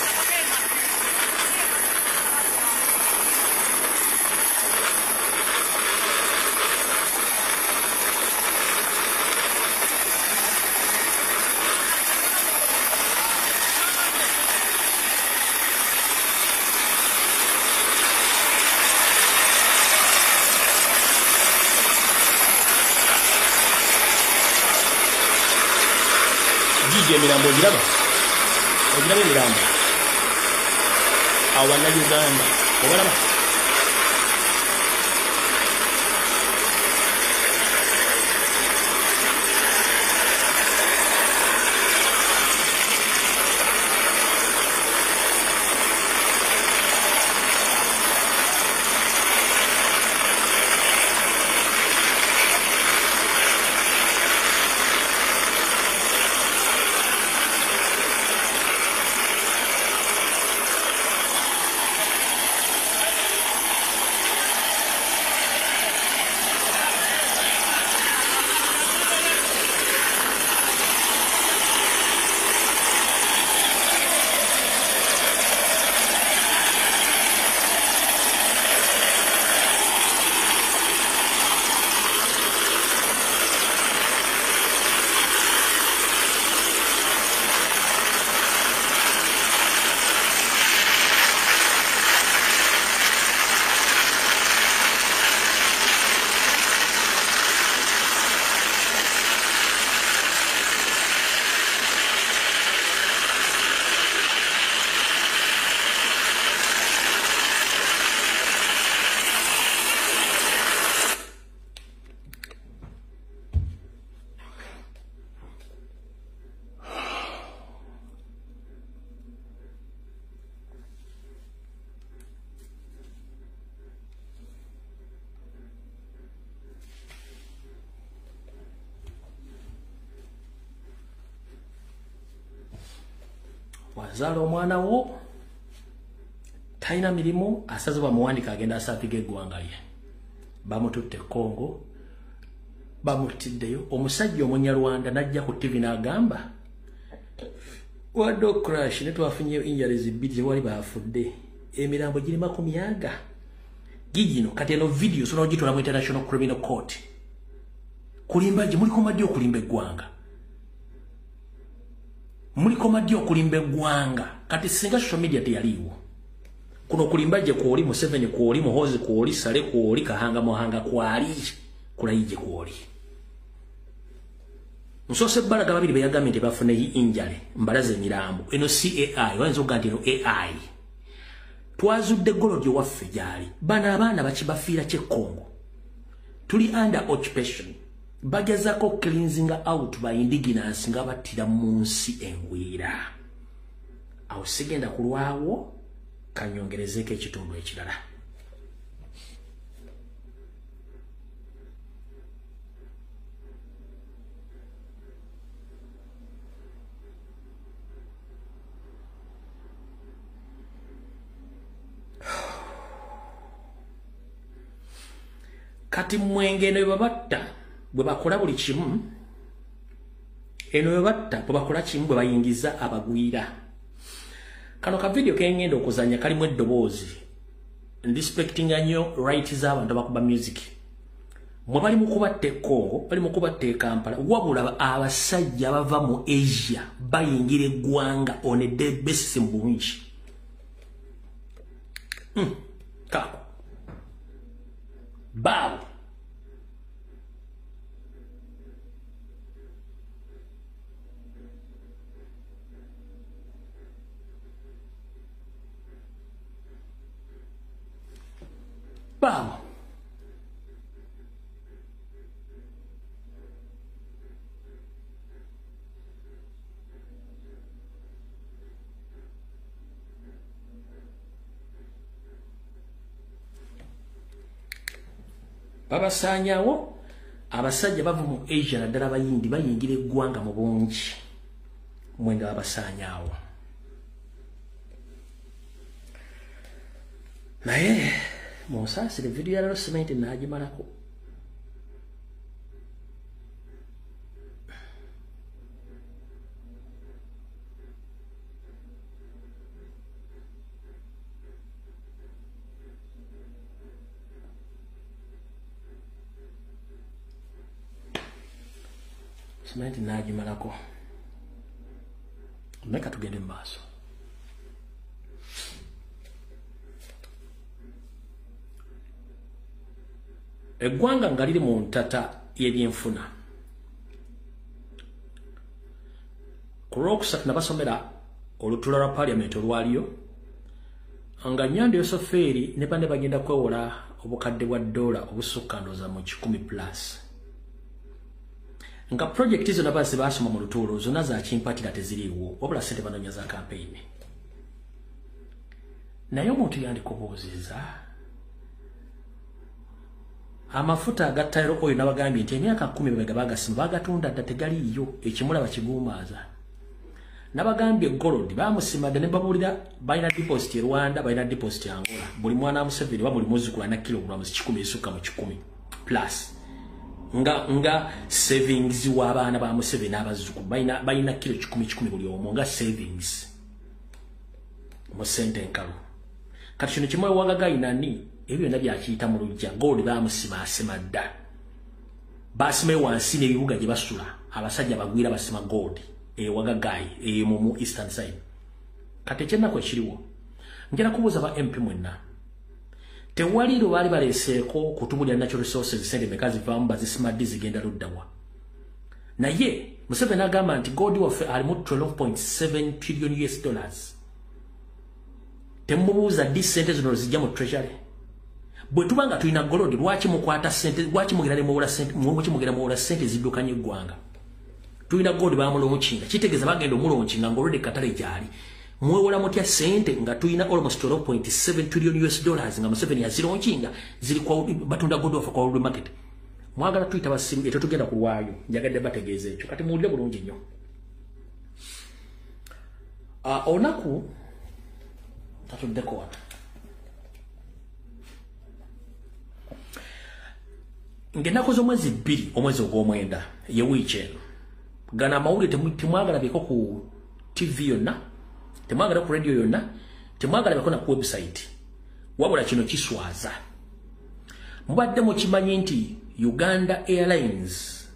emirambo ogiraba emirambo awana Uganda obalaba wazaala omwana wo talina mirimu asazibwa muwandika agenda asaapiga eggwanga lye bamututte Congo bamutiddeyo omusajja omunyarwanda najja ku TV n'agamba wadde crash ne twafunyeyo injuries bbiri tewali baafudde emirambo girima ku myaga gigino kati eno video sono gitwala mu International Criminal Court kulimba gye muliko maddi okulimba eggwanga muliko maddi okulimba eggwanga kati singa social media teyaliiwo kuno kulimba gye kwoli Museveni kwoli Muhoozi kwoli Sale kwoli Kahanga Muhanga kwali kulayije kwoli Nsose Balaga babiri beyagambye nti bafune injale mbalaze emirambo eno CAI wanzo gandi no AI twazudde golodi waffe gyali bana abaana bakibafiira kye Congo tuli under occupation bagezako cleansing out by indigenous nga batira mu nsi engwira awo sigenda kulwawo kanyongerezeko ekitundu ekirala kati mwenge eno babatta bwe bakola buli kimu eno babatta bwe bakola kimu bwe bayingiza abagwira kano ka video kengenda okuzanya kalimu eddoboozi respecting nnyo right z'abantu abakuba music mwe bali mu kubatta e Congo bali mu kubatta e Kampala wabula abasajja bava mu Asia bayingira eggwanga on a daily basis mu bungi kako Bow. Bow. Babasanyawo abasajja bava mu Asia naddala bayindi bayingira eggwanga mu bungi mwenda babasanyawo naye musaasire video ya lero cement naagimalako cement naagimalako meka tugende mu maaso eggwanga nga liri mu ntata y'ebyenfuna ku Lwokusatu nabasomera olutuula lwa Parliament olwaliyo nga Nyando Yoseferi ne bane bagenda kwewola obukadde bwa dola obusukka ndooza mu 10+ nga project izo nabase basoma mu lutuulo zonna za kimpatira teziriiwo wabula sente banonya za campaign naye omuntu yandikubuuziza amafuta agattayiro oyo nabagambye nti emyaka 10 bega bagasima bagatunda dda tegaliiyo ekimulaba kiguumaaza nabagambye gold bamusimadde ne babulira balina deposit e Rwanda balina deposit e Angola buli mwana Museveni ba buli muzzukulu ana kilograms 10 esukka mu 10+ nga savings w'abaana ba Museveni abazzukulu balina kilo 10 buli omu nga savings mu sente enkalu kati kino kimwe wagagayina ni ebyo byonna byakiyita mu lujja gold bamusima asima dda basima wansi n'ebibuga gye basula abasajja bagwira basima gold wagagayi mu eastern side kati ekyennaku ekiriwo ngera kubuuza ba MP mwenna tewali lwe baali baleeseeko kutubulira natural resources sente meka zivaamu bazisimadde zigenda luddawa naye Museveni agamba nti gold waffe alimu $12.7 trillion temubuuza ddi sente zino zijja mu treasury bwe tuba nga tulina gold lwaki mukwata sente lwaki mugera muwula sente ziddukanye eggwanga tulina gold bamulonkinga kitegeeza bagenda omulonkinga ng'olwedde katale gyali mwewola mutya sente nga tulina almost $12.7 trillion nga Museveni yazilonkinga ziri kwa batunda gold waffe kwa world market mwagala tuyita basimu ekyo tugenda kulwayo njagadde bategeeza ekyo kati muwulire bulungi nnyo Onaku tatuddeko wano ng'ennaku z'omwezi 2 omwezi ogw'omwenda ye wiiki eno gana amawulire temwagala beko ku TV yonna, temwagala ku radio yonna, temwagala beko na ku website, wabula kino kiswaza. Mubadde mukimanyi nti Uganda Airlines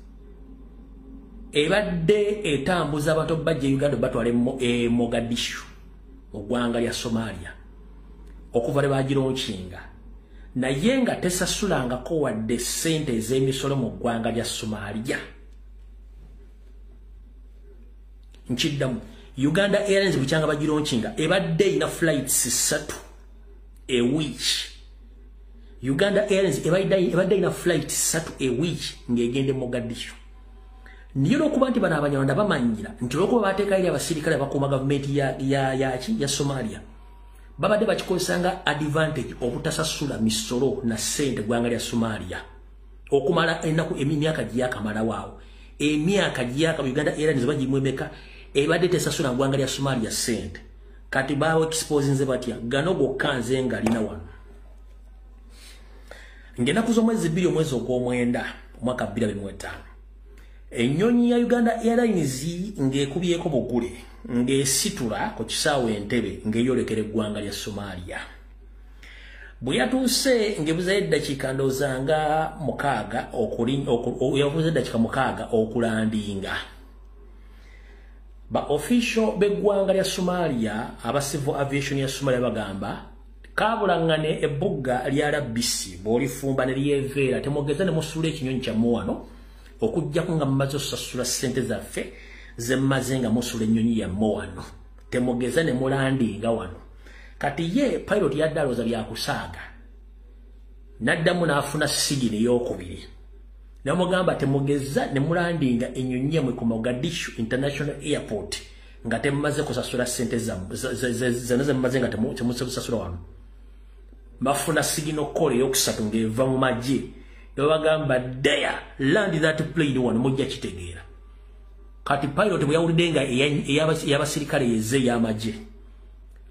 ebadde etambuza abantu bajja Uganda batwale Mogadishu mu ggwanga lya Somalia okuva lwe bagironkinga, naye nga tesasulangako wadde ssente ez'emisolo mu ggwanga lya Somalia. Nkiddamu, Uganda Airlines bukyanga bagironkinga ebadde ina flights 3 a week. Uganda Airlines ebadde ina flights 3 a week ng'egende Mogadishu. Niyo lokuba nti bano Abanyarwanda bamanyira nti lokuba bateeka eri abasirikale abakuuma gavumenti ya Somalia babadde bakikozesanga advantage obutasasula misolo na ssente ggwanga lya Somalia okumala ennaku emyaka gyakamala waawo. Emyaka gyaka Uganda Airlines bagimu emeka ebadde tesasula ggwanga lya Somalia ssente, kati baawo exposinze batya gano gokka nze nga lina wano. Ng'ennaku z'omwezi 2 omwezi ogw'omwenda omwaka 2025 ennyonyi ya Uganda Airlines ng'ekubyeko bugule ng'esitula ku kisaawe Entebbe ng'eyolekera eggwanga lya Somalia. Bwe yatuuse ng'ebuzayo eddakiika ndowooza nga 6 yavuze eddakiika 6 okulandinga. Ba official b'eggwanga lya Somalia aba civil aviation ya Somalia bagamba kaabulangane ebbuga lya Labisi bw'olifumba ne lyeveera temwogeza ne musuula ekinyonyi kyammwe wano okujjako nga mumaze okusasula ssente zaffe ze mmaze nga musula ennyonyi yammwe wano, temwogeza ne mulandinga wano. Kati ye pilot yadde alowooza byakusaaga n'addamu n'afuna sigini ey'okubiri namugamba temwogeza ne mulandinga ennyonyi yammwe ku Mogadishu International Airport nga temumaze kusasula ssente zammwe zonna ze mumaze nga temumaze kusasula wano. Bafuna sigino kole ey'okusatu ng'eva mu magye bagamba there land that plane wano mujja kitegeera. Kati pilot bwe yawulidde nga ey'abasirikale yezze ey'amagye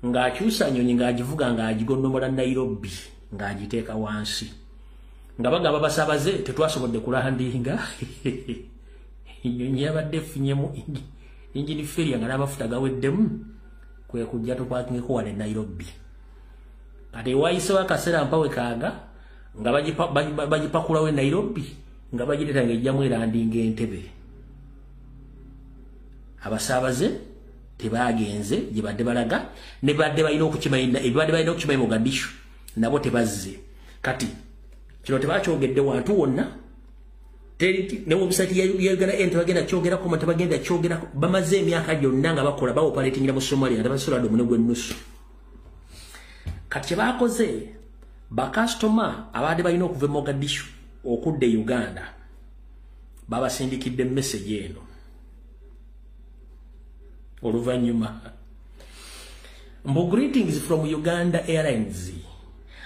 ng'akyusa nnyonyi ng'agivuga ng'agigondomola Nairobi ng'agiteeka wansi nga bagamba basaabaze tetwasobodde kulandinga ennyonyi yabadde efunyemu engine failure nga n'amafuta gaweddemu kwe kujja tukwakingeko wano e Nairobi. Kati wayisewo akaseera mpawe kaaga nga bagipakulawo e Nairobi nga bagireeta ng'ejjamu elandinga Entebbe. Abasaabaze tebagenze gye badde balaga ne badde balina okukimanyi Mogadishu nabo tebazze. Kati kino tebakyogedde wantu wonna ne website ya Uganda tebagenda kyogerako tebagenda kyogerako. Bamaze emyaka gyonna nga bakola baoperatingira mu Somalia nga tebasula domune gw'ennusu. Kati kye baakoze bakasitoma abadde balina okuva e Mogadishu okudda e Uganda babasindikidde message eno oluvannyuma. Mbu greetings from Uganda Airlines.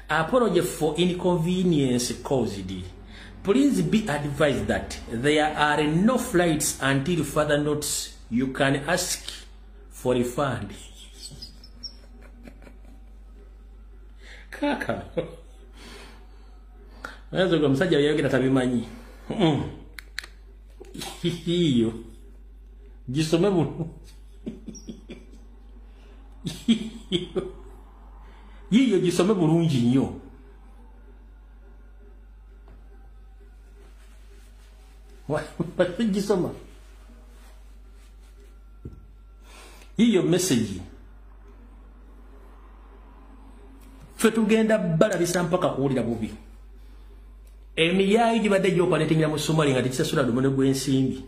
Apology for inconvenience caused. Please be advised that there are no flights until further notice. You can ask for refund. Kaka. Wewe kwa msaja yeye tabimanyi. Hiyo. Jisome bunu. Yiyo gisome bulungi nnyo. Gisoma. Yiyo message. Ffe tugenda balabisa mpaka kuwulira bubi. Emiyayi gibadde gy'opaletingira mu Somalia nga tekisasula domone gw'ensimbi.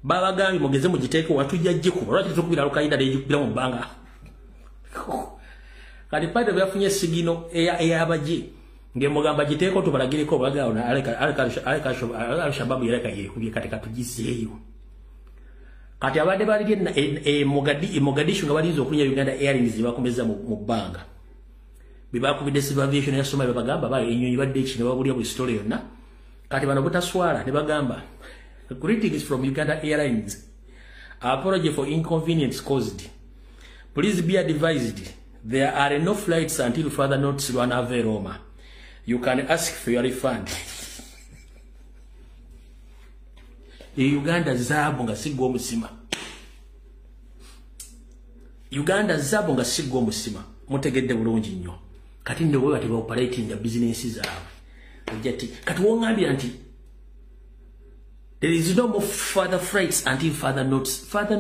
Babagambye mugeze mugiteeko watujja jjikuba lwaki tukubira Al-Qaeda nejjukira mu bbanga. Kati pale byafunye sigino ey'abagye ng'emugamba giteeko tubalagireko bagaawo na Al-Shabaab yereka yekubye kati katugizeeyo. Kati abadde bali Mogadishu nga balinze okunya Uganda Airlines bakomeza mu bbanga. Bibakubidde civil aviation ya Somalia bagamba bali ennyonyi badde ekino babulya buli story yonna. Kati bano butaswala ne bagamba greetings from Uganda Airlines. Apology for inconvenience caused. Please be advised, there are no flights until further notice run Ave Roma. You can ask for your refund. Uganda zabo nga sigwa omusima. Uganda zabo nga sigwa omusima. Mutegedde bulungi nnyo. Kati ndio wewe atiba operating ya business zaabwe. Ojati kati wongambira nti there is no more further flights until further notes. Further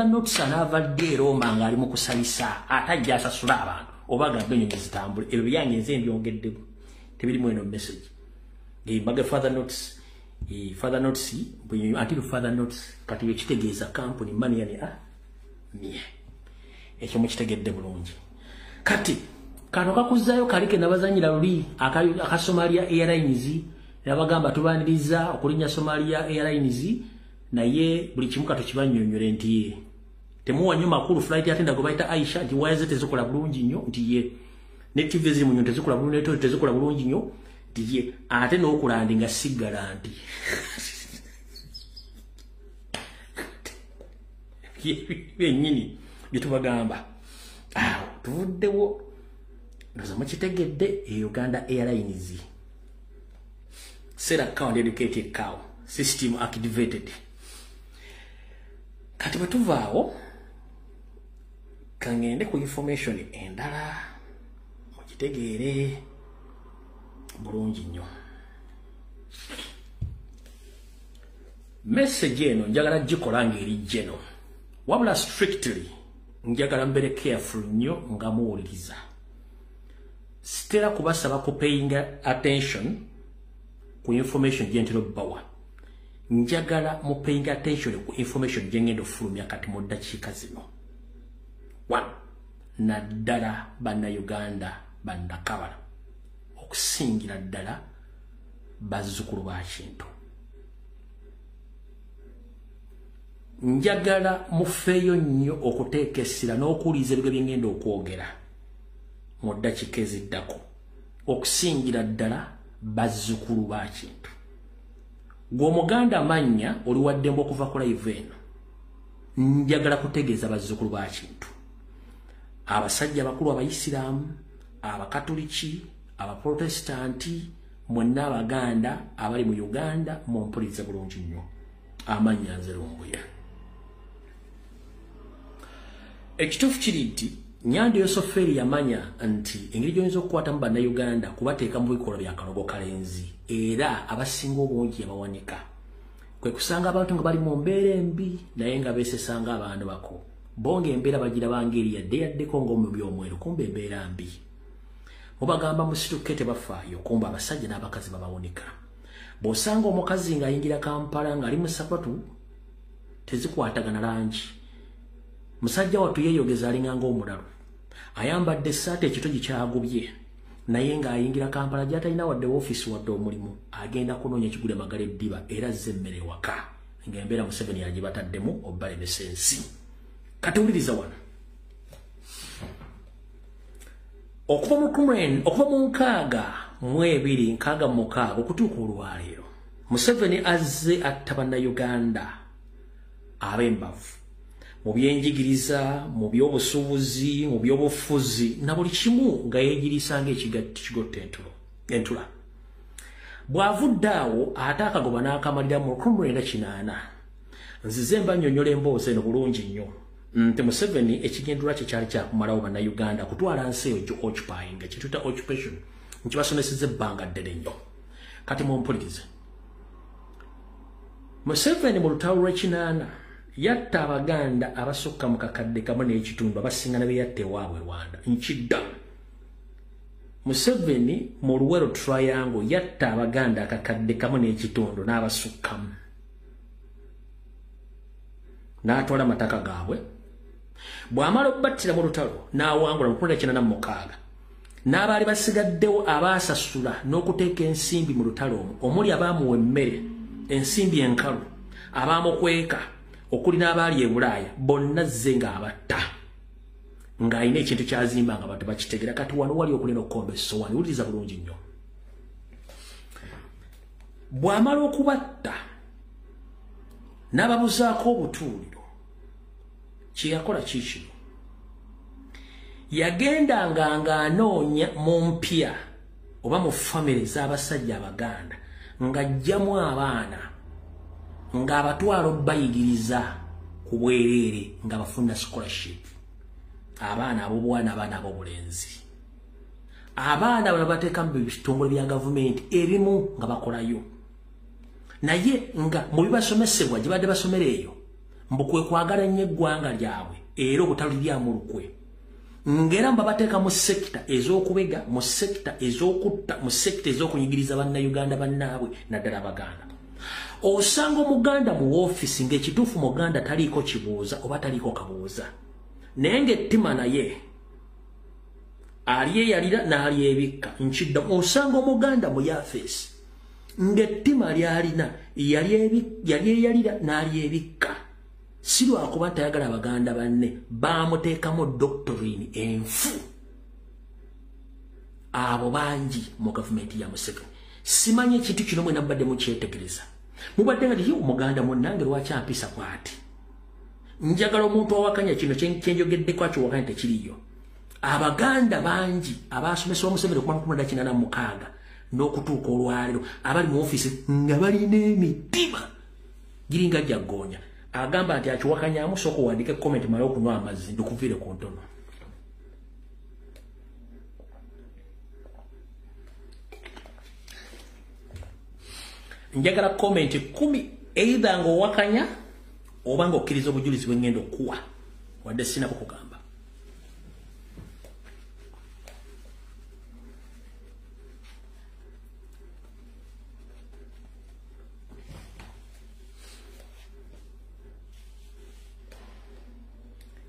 notes anavadde Roma nga ali mu kusalisa atajja asasula abantu. Obaga benyo zitambule. Ebyo byange nze mbyongedde. Tebiri mweno message. Mbaga further notes. Further notes until further notes kati ekitegeeza company money yani mie. Ekyo mukitegedde bulungi. Kati kano kakuzayo kalike nabazanyira luli aka Somalia Airlines nabagamba tubaniriza okulinya Somalia Airlines naye buli kimuka tukibanyonyole nti ye temuwa nnyo makulu flight atenda gobaita Aisha nti waze tezukola bulungi nnyo nti ye ne TV zimu nnyo tezukola bulungi tezukola bulungi nnyo nti ye ate n'okulandinga sigalanti yenyini bitubagamba tuvuddewo ndoza mukitegedde Uganda Airlines set account educated cow system activated kati batuvaawo kangende ku information endala mukitegeere bulungi nnyo message eno njagala gikola ngeri jeno wabula strictly njagala mbere careful nnyo nga muwuliriza stera kubasaba ku paying attention ku information gentero bawa njagala mu paying attention ku information jengendo fulumya kati mu dakiika zino 1 naddala banna Uganda bandakabala okusingira ddala bazzukulu ba kintu njagala mufeeyo nnyo okuteeka essira n'okuwuliza ebigwa bye ngenda okwogera mu ddakiika eziddako okusingira ddala bazzukulu ba kintu gw'omuganda amannya oli waddembe okuva ku live eno njagala kutegeeza bazzukulu ba kintu abasajja abakulu abayisiraamu abakatoliki abaprotestanti mwenna abaganda abali mu Uganda mumpuliriza bulungi nnyo amannya nze Lumbuya ekituufu kiri nti Nyanda Yosoferi yamanya nti engeri gy'oyinza okukwatamu bannayuganda kubateeka mu bikolwa bya kalogo kalenzi era abasinga obungi yabawanika kwe kusanga abantu nga bali mu mbeera embi naye nga beesesanga abantu bako bonga embeera bagira bangeri yaddeko ng'omubi omweru kumba embeera mbi mubagamba musituke tebafaayo kumba abasajja n'abakazi babawonika bw'osanga omukazi ng'ayingira Kampala ng'ali mu sapatu tezikwatagana langi musajja watu yeeyogeza alinga ng'omulalu ayambadde essaati ekitogi kyagubye naye ng'ayingira Kampala gy'atalina wadde woofiisi wadde omulimu agenda kunoonya ekigule magala eddiba era azze emmere waka ng'embeera Museveni yagibataddemu obbalemesa ensi kati wuliriza wano okuva mu nkaaga okutuuka olwaleero Museveni azze atta bannayuganda ab'embavu mu byenjigiriza mu by'obusuubuzi mu by'obufuzi na buli kimu nga yeegirisa ng'ekigotta entula bw'avudde awo ate akagoba n'akamalira mu 1980 nzize mba nnyonnyola emboozi eno bulungi nnyo nti Museveni ekigendulwa kye kyali kyakumalawo bannayuganda kutwala nsi eyo occupying kituta occupation nkibasomeseza ebbanga ddene nnyo kati mumpulirize Museveni mu lutalo lw'ekinaana yatta abaganda abasukka mu kakadde kamu n'ekitundu abasinga ne beyatta ewaabwe Rwanda nkidda Museveni mu Luwero Triangle yatta abaganda akakadde kamu n'ekitundu n'abasukkamu n'atwala amataka gaabwe bw'amala obbattira mu lutalo n'awangula mu 1986 n'abaali basigaddewo abaasasula n'okuteeka ensimbi mu lutalo omuli abaamuwa emmere ensimbi enkalu abaamukweka okuli n'abaali e Bulaaya bonna zze ng'abatta ng'alina ekintu kyazimba nga abantu bakitegera kati wano wali okulina okukomba essowaani wuliriza bulungi nnyo bw'amala okubatta n'ababuzaako obutuuliro kye yakola kiikino yagenda nga anoonya mu mpya oba mu family z'abasajja Abaganda ng'ajjamu abaana ng'abatwala bayigiriza ku bwereere nga bafuna scholarship. Abaana ab'obwana, abaana ab'obulenzi, abaana bano bateeka mu bitongole bya gavumenti ebimu nga bakolayo, naye nga mu bibasomesebwa gye badde basomera eyo mbu kwe kwagala nnyo eggwanga lyabwe era obutaliryamu lukwe, ng'era mba bateeka mu sekita ez'okubega, mu sekita ez'okutta, mu sekita ez'okunyigiriza bannayuganda bannaabwe naddala Abaganda. Osanga Omuganda mu woofiisi ng'ekituufu Muganda taliiko kibuuza oba taliiko kabuuza, naye ng'ettima naye alyeyalira n'alyebikka nkidda. Osanga Omuganda mu yafeesi ng'ettima lyalina yalyeyalira n'alyebikka, si lwakuba tayagala Abaganda banne, baamuteekamu doctrine enfu. Abo bangi mu gavumenti ya Museveni. Simanyi ekintu kino mwena mubadde mukyetegereza. Mubadde nga tiyo Omuganda munnange lwaki ampisa bw'ati. Njagala omuntu awakanya kino kyenjogeddeko akiwakanya tekiriyo. Abaganda bangi abaasomesebwa Museveni okuva mu 1986 n'okutuuka olwaleero abali mu ofiisi nga balina emitima giringa jaggonya. Agamba nti akiwakanyamu sooka wandike comment mala okunywa amazzi ndikuviire ku ntono. Njagala comment 10 either ng'owakanya oba ng'okkiriza obujulizi bwe ngenda okuwa wadde sinako kugamba.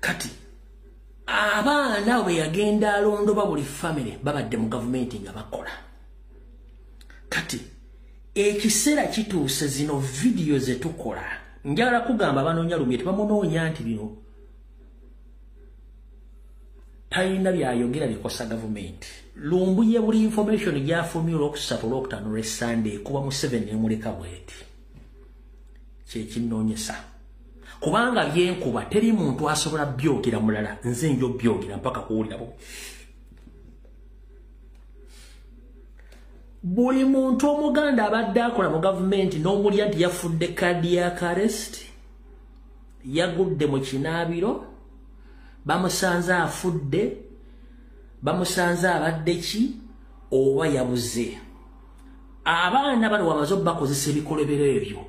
Kati abaana bwe yagenda alondoba buli family babadde mu gavumenti nga bakola. Kati ekiseera kituuse zino video zetukola njagala kugamba abanoonya lumye tebamunoonya nti bino talina byayogera bikosa gavumenti. Lumbuye buli information gyafumye olwokusatu olwokutaano olw'Essande kuba mu 7 nemuleka bweti kyekinoonyesa. Kubanga byenkuba teri muntu asobola byogera mulala, nze njo byogera mpaka kuwulirabo. Buli muntu Omuganda abadde akola mu gavumenti n'omulya nti yafudde cardiac arrest, yagudde mu kinaabiro, bamusanze afudde, bamusanze abadde ki oba yabuze. Abaana bano wamaze bakozesa ebikolebero ebyo.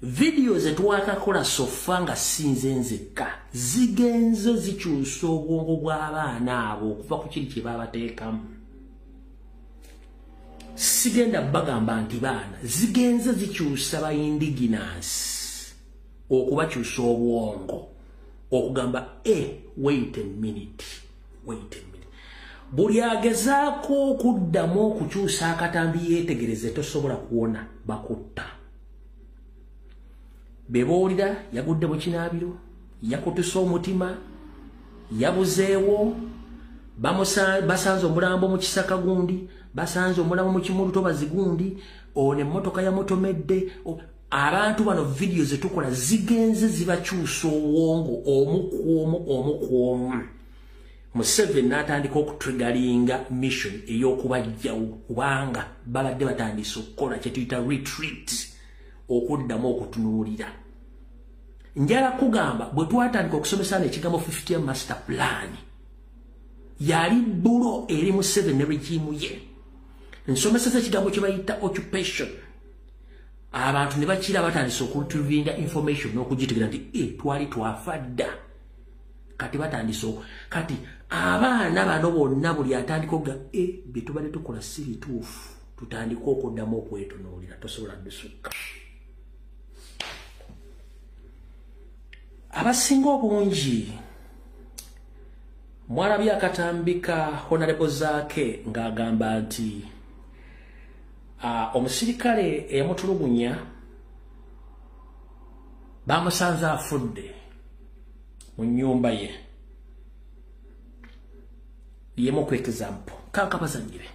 Video zetwakakola sofa nga sinze nzekka zigenze zikyusa obwongo bw'abaana abo okuva ku kiri kye babateekamu. Sigenda bagamba nti baana zigenze zikyusa ba indigenous okubakyusa obwongo okugamba wait a minute. Buli agezaako okuddamu okukyusa akatambi yeetegereze tosobola kuwona bakutta. Beboolira yagudde mu kinaabiro, yakutuse omutima, yabuzeewo, basanze omulambo mu kisaka gundi, basanze omulambo mu kimulutobazi gundi, ono emmotoka yamutomedde. Abantu bano video zetukola zigenze zibakyusa obwongo omu ku omu. Museveni n'atandika okutrigalinga mission ey'okubajjawo kubanga babadde batandise okukola kye tuyita retreat, okuddamu okutunuulira. Njala kugamba bwe twatandika okusomesa ekigambo 50 master plan yali bulo eri Museveni ne regimu ye. Nsomesa ekigambo kye bayita occupation. Abantu ne bakira batandise okutuvinga information n'okugitegera nti twali twafadda. Kati batandise kati abaana bano bonna buli atandika okuga bye tubadde tukola si bituufu, tutandika okuddamu okwetunuulira, tosobola ddusukka. Abasinga obungi mwalabye akatambika Honorable Zaake ng'agamba nti omusirikale eyamutulugunya bamusanze afudde mu nnyumba ye. Yemu ku example kakabazanyire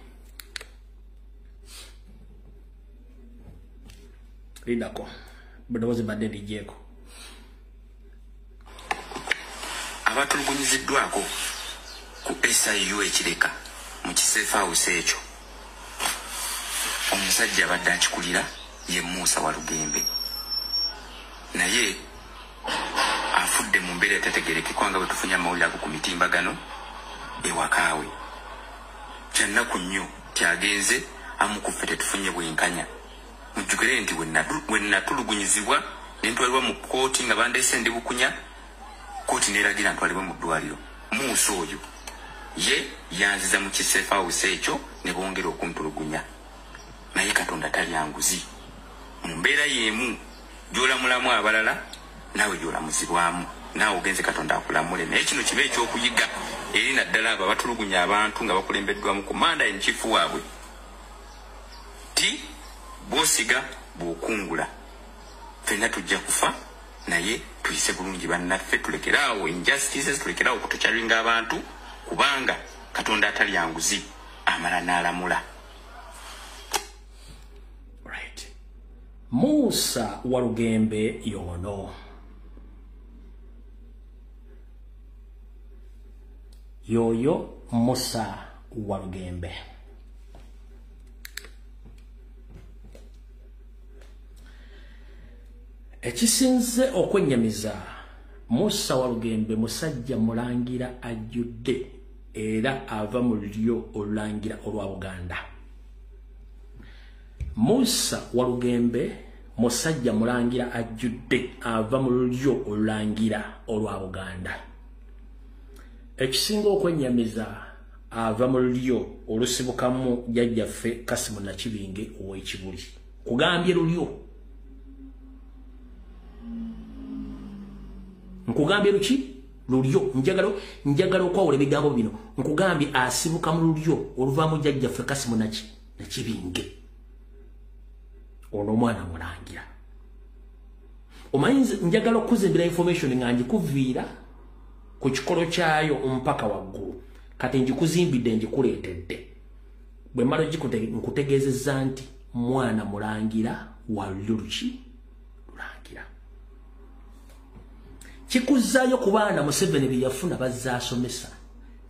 lindako budozi badde dijeko abatulugunyiziddwako ku SIU ekireka mu kiseefa house ekyo omusajja abadde akikulira ye Musa Walugembe naye afudde mu mbeera etategerekeka nga bwe tufunye amawulire ago ku mitimbagano ewakaawe kyannaku nnyo kyagenze amukuffe tetufunye bwenkanya mujjukire nti we natulugunyizibwa ne ntwalibwa mu kooti nga bandeese ndi bukunya kooti neeragira ntwalibwe mu ddwaliro Musa oyo ye yanziza mu kiseefa house ekyo ne bongera okuntulugunya naye Katonda talya nguzi mu mbeera y'emu gy'olamulamu abalala naawe gy'olamuzibwamu naawe ogenze Katonda akulamule naye kino kiba ekyokuyiga eri naddala abo abatulugunya abantu nga bakulembeddwamu komanda in chief waabwe ti bw'osiga bw'okungula ffenna tujja kufa naye tuyise bulungi bannaffe tulekeraawo injustices tulekeraawo okutokyalinga abantu kubanga Katonda atalya nguzi amala n'alamula. Right. Musa Walugembe yono yoyo Musa Walugembe ekisinze okwenyamiza Musa Walugembe musajja mulangira ajjudde era ava mu lyo olulangira olwa Buganda. Musa Walugembe musajja mulangira ajjudde ava mu lyo olulangira olwa Buganda. Ekisinga okwenyamiza ava mu lyo olusibukamu jjajjaffe Kasimu Nakibinge ow'Ekibuli kugambye lulyo nkugambye luki lulyo njagala okwawula ebigambo bino nkugambye asibuka mu lulyo oluvamu jjajjaffe Kasimu Nakibinge ono omwana mulangira omanyi njagala okuzimbira information nga ngikuviira ku kikolo kyayo mpaka waggulu kati njikuzimbidde njikuleetedde bwe mmala nkutegeezezza nti mwana mulangira wa luluki lulangira kikuzzaayo ku baana Museveni bye yafuna bazze asomesa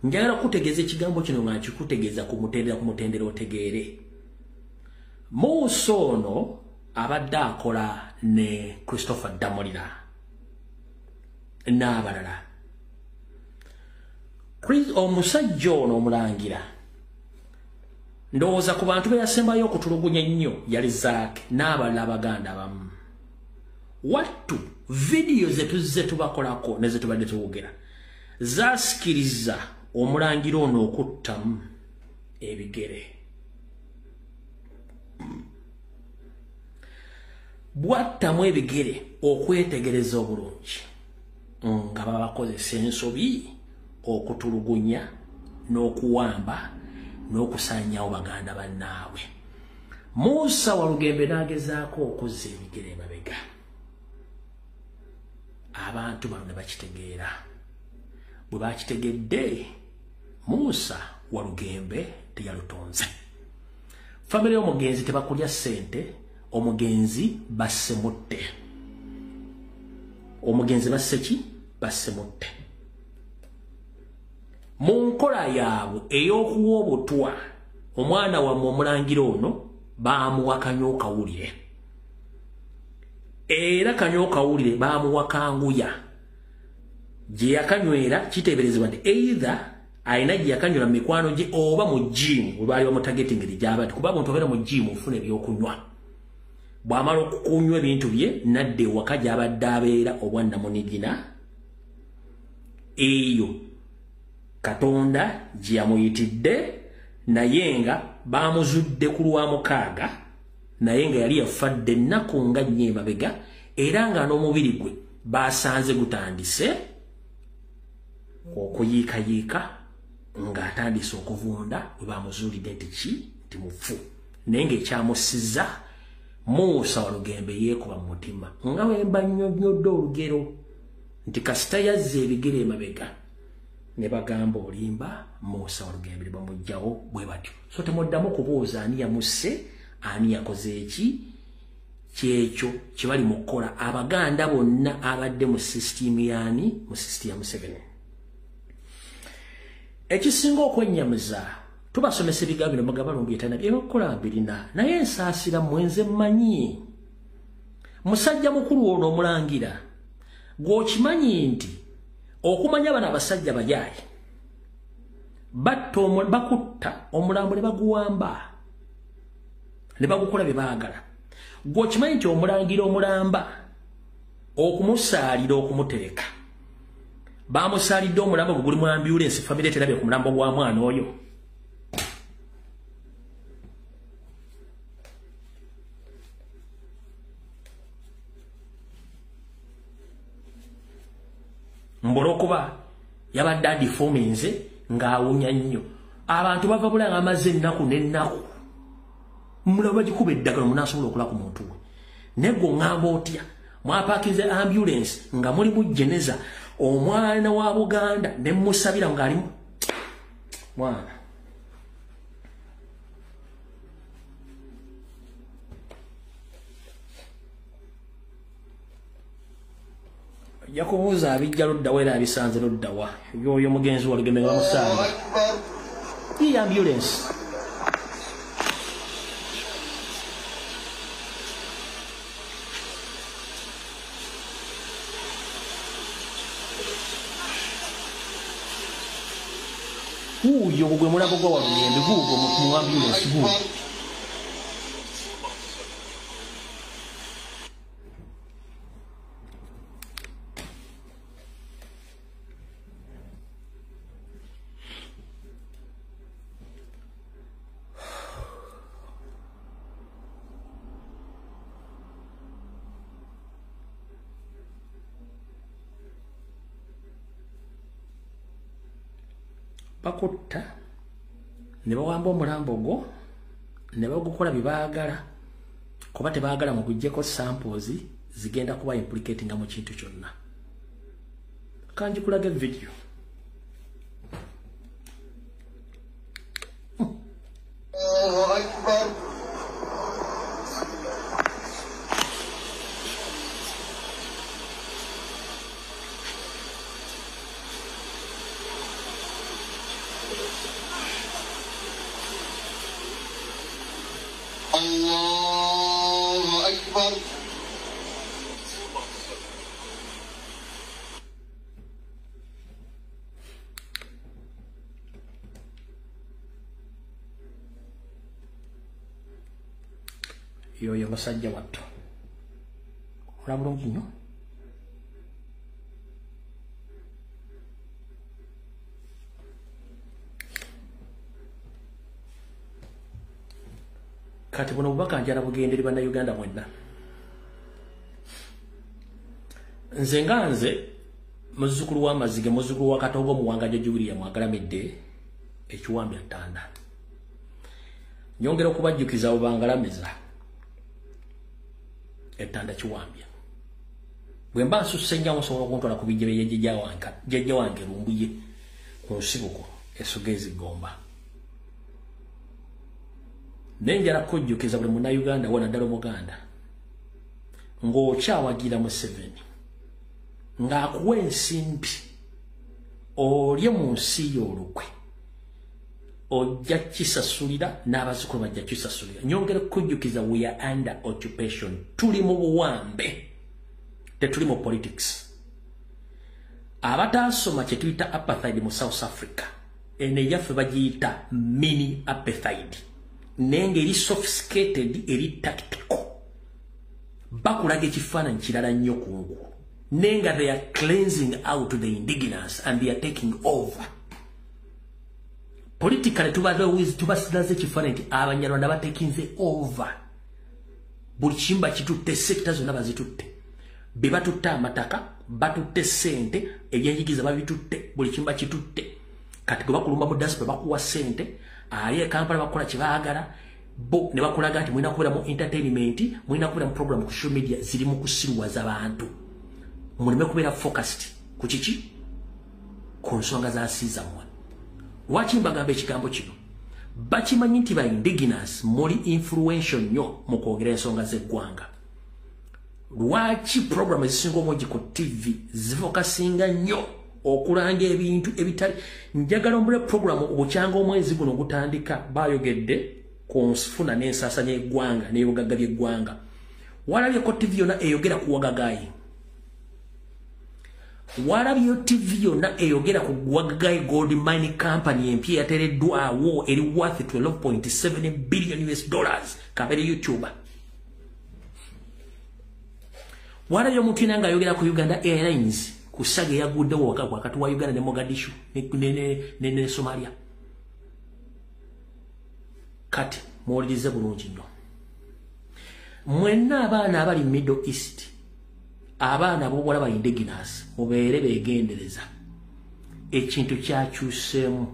njagala kutegeeza ekigambo kino nga nkikutegeeza ku mutendera otegeere. Musa ono abadde akola ne Christopher Damulira n'abalala. Omusajja ono omulangira ndowooza ku bantu be yasembayo okutulugunya ennyo yali Zaake n'abalala Abaganda abamu. Wattu video zetuzze tubakolako ne zetubadde tuwogera zasikiriza omulangira ono okuttamu ebigere. Bwattamu ebigere okwetegereza obulungi nga baba bakozesa ensobi okutulugunya n'okuwamba n'okusaanyawo Baganda bannaabwe. Musa Walugembe n'agezaako okuzza ebigere emabega. Abantu bano ne bakitegeera. Bwe bakitegedde Musa Walugembe teyalutonze. Famire y'omugenzi tebakulya ssente, omugenzi bassemutte. Omugenzi basse ki? Bassemutte. Mu nkola yaabwe ey'okuwa obutwa omwana wammwe omulangira ono baamuwa Kanyo Kawulire. Era Kanyo Kawulire baamuwa Kanguya gye yakanywera kiteeberezebwa nti either ayina gye yakanywera mu mikwano gye oba mu jimu bwe baali bamutagetingeri gy'abadde kuba muntu obeera mu jimu ofuna ebyokunywa. Bw'amala okukunywa ebintu bye nadda ewaka gy'abadde abeera obwannamunigina eyo Katonda gye yamuyitidde naye nga baamuzudde ku Lwamukaaga naye nga yali yafadde ennaku nga nnyo emabega era nga n'omubiri gwe baasanze gutandise okuyiikayiika ng'atandise okuvunda bwe baamuzuulidde nti mufu naye ng'ekyamusizza Musa Walugembe yeekuba mu mutima nga bwe mba nnyonnyodde olugero nti kasita yazza ebigere emabega ne bagamba olimba Musa Walugembe ne bamuggyawo bwe batyo. So temuddamu kubuuza ani yamusse ani yakoze eki kyekyo kye bali mu kukola Abaganda bonna abadde mu system yaani mu system ya Museveni. ekisinga okwennyamiza tubasomesa ebigambo mugaba byetana ebyokukola birina naye ensaasira mwenze mmanyi musajja mukulu ono omulangira gw'okimanyi nti okumanya bano abasajja bajayi bakutta omulambo ne baguwamba ne bagukola bye baagala gw'okimanyi nti omulangira omulamba okumusaalira okumutereka bamusaalidde omulambo gwe guli mu ambulance famire terabye ku mulambo gwa mwana oyo mbolokuba yabadde adifominze ng'awunya nnyo abantu bava bulanga amaze ennaku n'ennaku mulaba bagikuba eddagala munaasobola okola ku muntu we naye gwe oŋŋamba otya mwapakinze ambulance nga mulimu jeneza omwana wa Buganda ne musabira ng'alimu mwana yakubuuza abijja luddawa era abisanze luddawa yoyo mugenzi walugembe nga musaali iyi ambulance uyo gwe mulabo gwa waluyembe gugwo mu ambulance gugwo bakutta ne bawamba omulambo gwo ne bagukola bye baagala kuba tebaagala mugujjeko samples zigenda kuba implicatinga mu kintu kyonna kanjikulaga video Allahu Akbar. Allahu Akbar. yoyo basajja watto olabulungi nnyo kati buno bubaka njala bugenderi bannayuganda mwenna nze nga nze muzzukulu w'amazige muzzukulu wa Katongo Muwanga Julia Mwagalamidde ekiwambya ttanda nyongera okubajjukiza obangalamiza ettanda kiwambya bwe mba nsusse nnyo musobola okuntwala ku bijje jjajja wange lumbuye ku nsibuko esoga ezigomba nenjala kujjukiza buli munnayuganda wona ddala omuganda ng'okyawagira Museveni ng'akuwa ensimbi olye mu nsi y'olukwe ojja kisasulira n'abazzukulu bajja kisasulira nyongera kujjukiza we are under occupation tuli mu buwambe tetuli mu politics abataasoma kye tuyita apartheid mu South Africa ene yaffe bagiyita mini apartheid nenge eri sophisticated eri tactical bakulaga ekifaananyi kirala nnyo kungu nenga they are cleansing out the indigenous and they are taking over politically tubasilaze ekifaananyi nti abanyarwanda batekinze over buli kimba kitutte sekita zonna bazitutte be batutte amataka batutte sente ebyenjigiriza babitutte buli kimba kitutte kati gwe bakulumba mu diaspora bakuwa sente aye Kampala bakola kibaagala bo ne bakulaga nti mulina kubeera mu entertainment mulina kubeera mu program ku social media ziri mu kusiruwaza abantu mulime kubeera focused ku kiki ku nsonga za siizammwe lwaki mbagamba ekigambo kino bakimanyi nti ba indigenous muli influential nnyo mu kwogera ensonga z'eggwanga lwaki program ezisinga omungi ku TV zifokasinga nnyo okulanga ebintu ebitali njagala mbule program obukyanga omwezi guno gutandika bayogedde ku nsifuna n'ensasanya eggwanga n'ebugagga by'eggwanga walabyeko TV yonna eyogera ku Wagagayi walabyo TV yonna eyogera ku Wagagayi Gold Mining Company empya yatereddwawo eri worth $12.7 billion kabere YouTube walabyo omuntu yenna ng'ayogera ku Uganda Airlines ku saga eyaguddewo wakati wa Uganda ne Mogadishu ne Somalia kati muwulirize bulungi nnyo mwenna abaana abali Middle East abaana b'obuwala ba indigenous mubeere beegendereza ekintu kyakyuseemu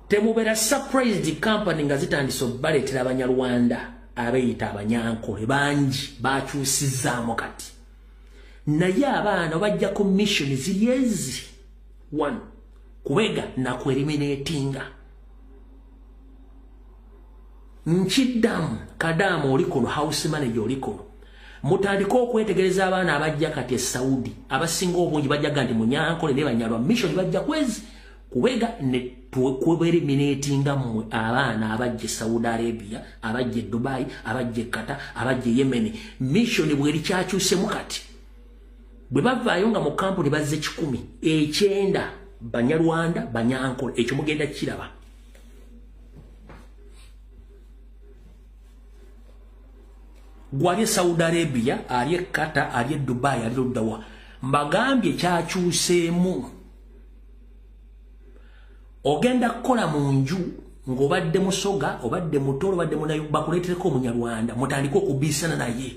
temubeera surprised company nga zitandise okubaleetera abanyarwanda abeeyita abanyankole bangi bakyusizzaamu kati naye abaana bajjako mission ziri ezi 1 kubega nakweriminatinga nkiddamu kadamu oli kuno house manager oli kuno mutandika okwetegereza abaana abajja kati e Saudi abasinga obungi bajjaga nti munyankole ne banyalwa mission bajja kwezi kubega ne kweriminatinga mmwe abaana abajja Saudi Arabia abajja Dubai abajja Qatar abajja Yemen mission bweri kyakyusemu kati bwe bavaayo nga mu kampuni bazze 10 9 banyarwanda banyankole ekyo mugenda kiraba gwali Saudi Arabia ali Qatar ali Dubai ali Dudawa mbagambye kyakyuseemu ogenda kukola mu nju ng'obadde musoga obadde mutolo obadde munayo bakuleetereko omunyarwanda mutandika okubisana naye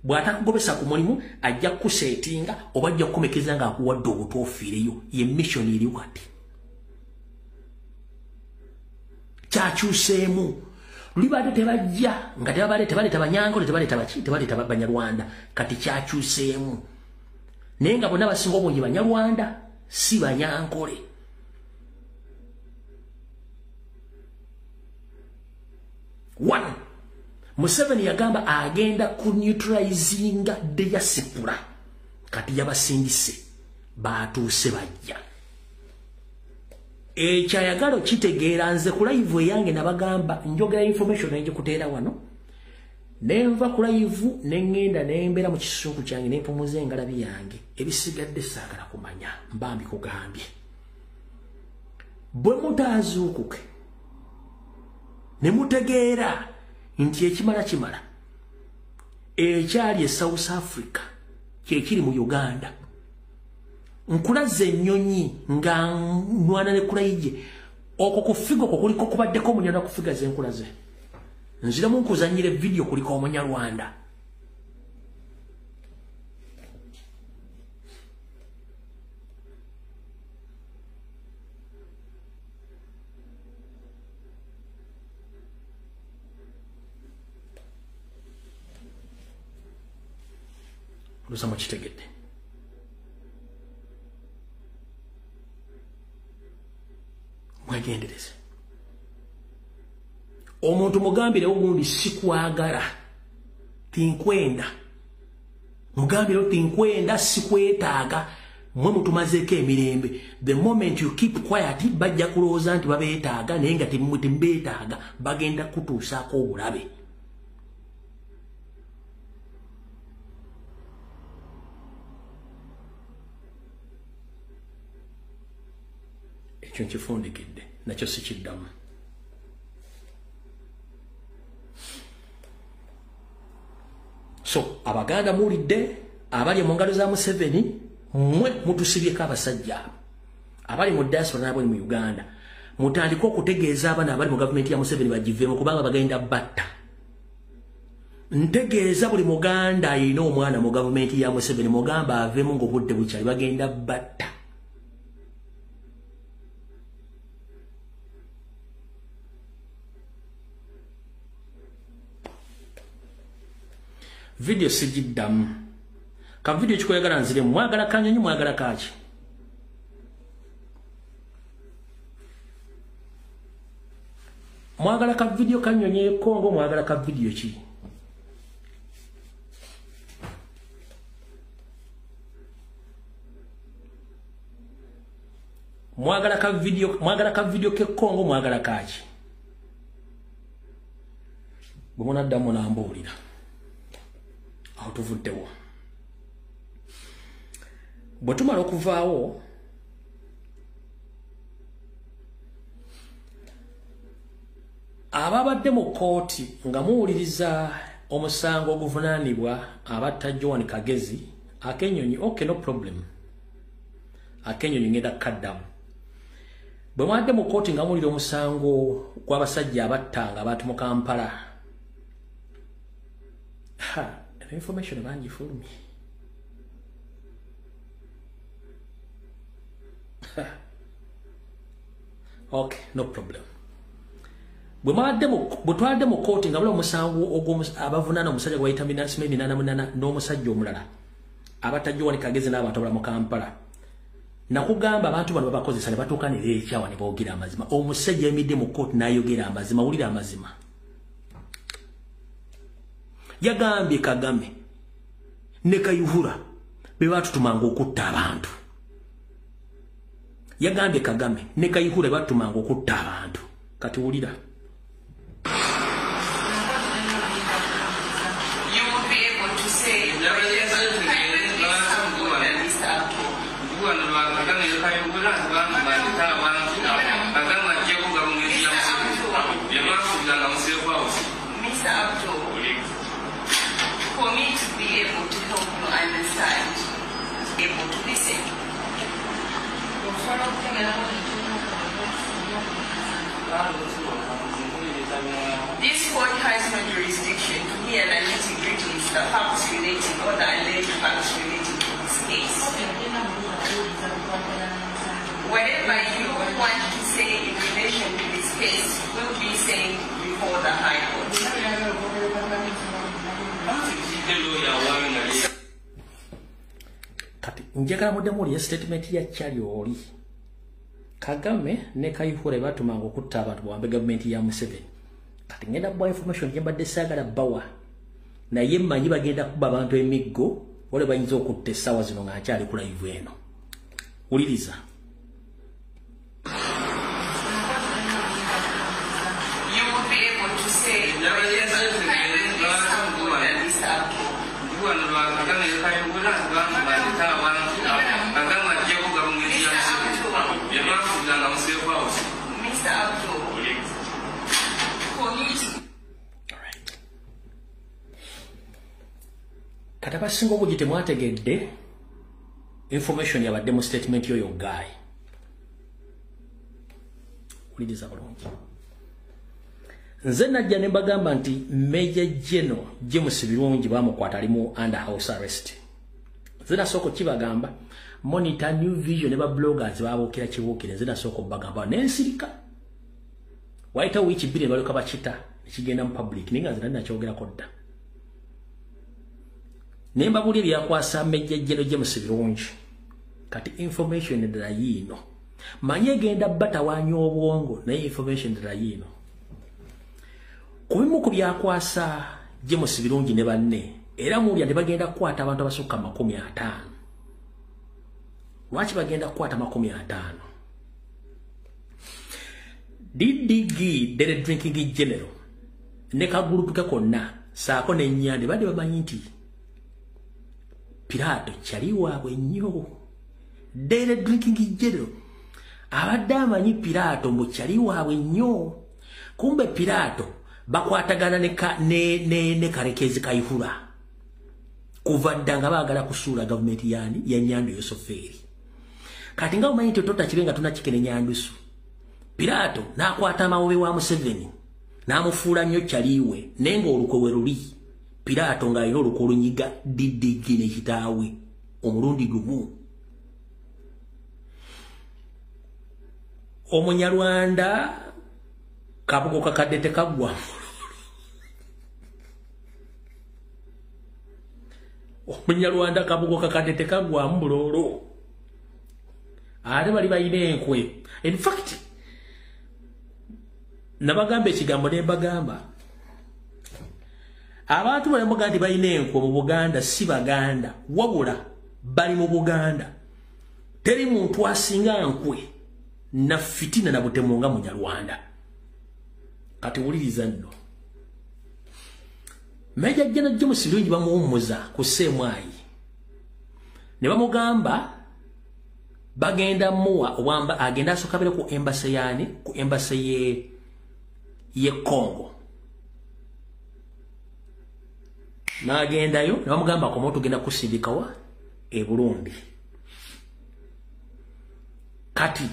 bw'atakugobesa ku mulimu ajja kuseetinga oba ajja kukomekeza nga akuwadde obutuufiireyo ye mission eri wati kyakyuseemu libadde tebajja nga tebaleeta banyankole tebaleeta banyarwanda kati kyakyuseemu naye nga bonna basinga obungi banyarwanda si banyankole one Museveni yagamba agenda ku neutralizinga diaspora kati yabasindise batuuse bajja ekyayagalo kitegeera nze ku live eyange nabagamba njogera information enje kuteera wano nenva ku live nengenda nembera mu kisunku kyange nempumuza engalabi yange ebisigadde saagala kumanya mbambi kugambye bwe mutaazuukuke ne mutegeera nti ekimala ekyali e South Africa kyekiri mu Uganda nkulaze ennyonyi nga nwana ne kulayije okwo kufigo ko kuliko kubaddeko omunyana kufiga ze nkulaze nziramu nkuzanyire video kuliko omunyarwanda lusamo kitegedde mwegendereze omuntu mugambire ogundi sikwagala tinkwenda mugambire tinkwenda sikwetaaga mwe mutumazeeko emirembe the moment you keep quiet bajja kulowooza nti babeetaaga naye nga tembeetaaga bagenda kutuusaako obulabe ekyo nkifundikidde nakyo sikiddamu so abaganda muwulidde abali mu ngalo za Museveni mmwe mutusibyeko abasajja abali mu diaspora n'abali mu Uganda mutandika okutegeeza abaana abali mu gavumenti ya Museveni bagiveemu kubanga bagenda batta ntegeeza buli muganda alina omwana mu gavumenti ya Museveni mugamba aveemu ng'obudde bukyali bagenda batta video sijiddamu ka video kikwegala nzire mwagala kanyonyi mwagala kaki mwagala ka video kanyonyi Kongo mwagala ka video ki mwagala ka video ke Kongo mwagala kachi bumona damu na ambulira aho tuvuddewo bwetumala okuvaawo ababadde mu kooti nga muwuliriza omusango oguvunaanibwa abatta Joan Kagezi akenyonyi okay no problem akenyonyi ngenda kaddamu bwe mwadde mu kooti nga muwulira omusango gw'abasajja abattanga abantu mu Kampala information bangi fulumi okay no problem bwe twadde mu kooti nga bula omusango abavunaana omusajja gwayita Minasimendi Nanamunana n'omusajja omulala abatta Joan Kagezi n'abantu abala mu Kampala nakugamba abantu bano babakozesa ne batuukanira ekyawa ne boogera amazima omusajja yemidde mu kooti n'ayogera amazima wulira amazima yagambye Kagame ne Kayihura be batutumanga okutta abantu yagambye Kagame ne Kayihura batutumanga okutta abantu kati wulira for me to be able to help you understand, able to listen. This court has no jurisdiction to hear the nitty-gritties, the facts relating or the alleged facts relating to this case. Whatever you want to say in relation to this case will be said before the High Court. Kati njagala mudemu ya statement ya Chali oli Kagame ne Kayihura batumanga okutta abantu bwambe government ya Museveni kati ngenda bwa information yembadde sagala bawa naye mmanyi bagenda kuba abantu emiggo wale bayinza okutta essaawa zino nga akyali ku live eno wuliriza kati abasinga obungi temwategedde information yabadde mu statement yoyo guy wuliriza bulungi nze najja ne mbagamba nti Major General James Birungi bamukwata ali mu under house arrest nze nasooka kibagamba Monitor New Vision ne ba bloggers babookera kibuukire nze nasooka bagamba n'ensirika waita wiki bire baleka bakita ekigenda mu public ninga nze nakyogerako dda nemba buli byakwasa Major General James Birungi kati information endala yino manye genda batawanyo obwongo naye information endala yino kubimu ku byakwasa James Birungi ne banne era mulya ne bagenda kwata abantu abasukka 50 lwaki bagenda kwata 50 DDG Dere Drinking General ne ka group ke konna saako ne nyande bade bamanyi nti Pirato chali waabwe nnyo Dere Drinking General abadde amanyi Pirato mbu chali waabwe nnyo kumbe Pirato bakwatagana ne Karekezi Kayihura kuva ddanga baagala kusuula government yani ya Nyando Yosoferi kati nga omanyi tota kirenga tunakikene Nyandusu Pirato nakwata amawobe wa Museveni namufuula nnyo chaliwe nenga olukwe we luli Pirato nga alina olukwe olunyiga DDG ne kitaawe omulundi gumu Omunyarwanda kabugo kakadde tekagwa Omunyarwanda kabugo kakadde tekagwa mbulolo ate bali bayina enkwe in fact nabagamba ekigambo ne bagamba abantu bali mu Buganda bayina enkwe mu Buganda si Baganda wabula bali mu Buganda teri muntu asinga nkwe na fitina na butemu nga Munyarwanda. Kati wuliriza nno. Major General James Luigi bamuwummuza ku ssemwayi. Ne bamugamba bagenda muwa wamba agenda asokabere ku embassy yani ku embassy ye Congo. Nagendayo ne bamugamba ko moto genda kusindikawa e Burundi. Kati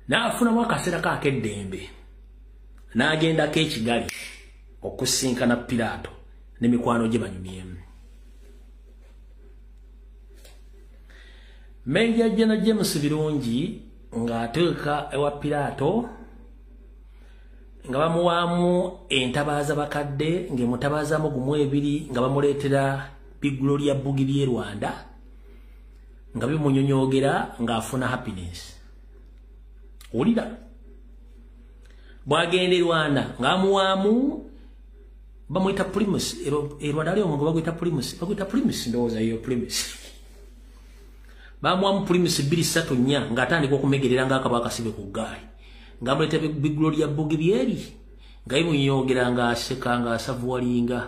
naafuna mwakasera ka keddembe. Nagenda ke Kigali okusinkana Pilato ne mikwano gye banyumyemu. Major General James Birungi nga ateeka ewa Pilato nga bamuwaamu entabaza bakadde ng'emutabaazaamu gumu ebiri nga bamuleetera Big Gloria Bugi by'e Rwanda nga bimunyonyogera ng'afuna happiness. Wulira bwagenda e Rwanda ng'amuwaamu bamuyita Primus e Rwanda ali omuntu baguyita Primus ndowooza yo Primus. Bamuwaamu Primus 234 ng'atandika okumegerera ng'akabaka sibe ku ggaali. Ngamuleeta Big Gloria Bugi byeri nga bimunyonyogera ng'aseka ng'asavuwalinga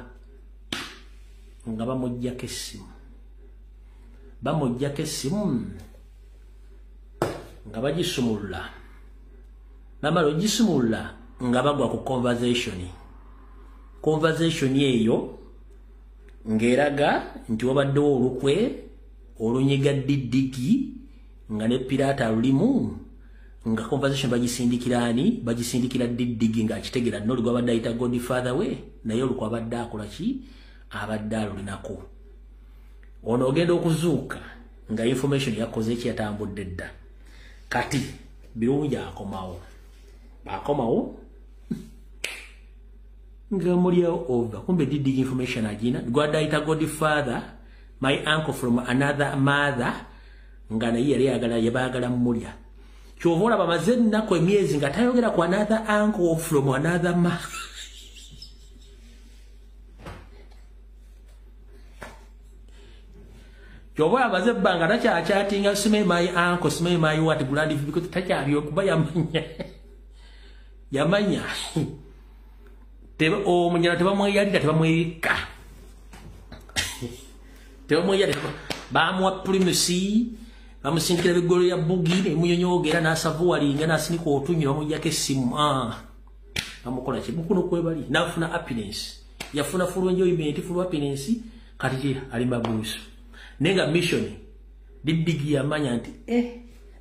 nga bamuggyako essimu nga bagisumulula bamala ogisumulula nga bagwa ku conversation eyo ng'eraga nti wabaddewo olukwe olunyiga Didigi nga ne Pirata lulimu nga conversation bagisindikira Didigi nga akitegera noli gwabadde ayita Godfather we naye olukwe abadde akola ki abadde alulinako. Ono ogenda okuzuuka nga information yakoze eki yatambudde dda. Kati Birungi akomawo nga mulio over kumbe Didigi information agina gwabadde ayita Godfather my uncle from another mother nga naye yali yabaagala mulya. Kyovola bamaze nnako emyezi nga tayogera ku another uncle from another mother. Kyovola bamaze bbanga takyakyatinga sime my uncle sime my what grand because takyali okuba yamanya omunyala tebamweyalira tebamwerika tebamweyalira bamuwa Primusi bamusindikira Big Gloria Bugi ne munyonyogera n'asavuwalinga n'asinika otunyi bamugyako essimu bamukola ki mukuno kwebali n'afuna happiness yafuna full enjoyment full happiness kati ali mabuusu nenga mission Didigi yamanya nti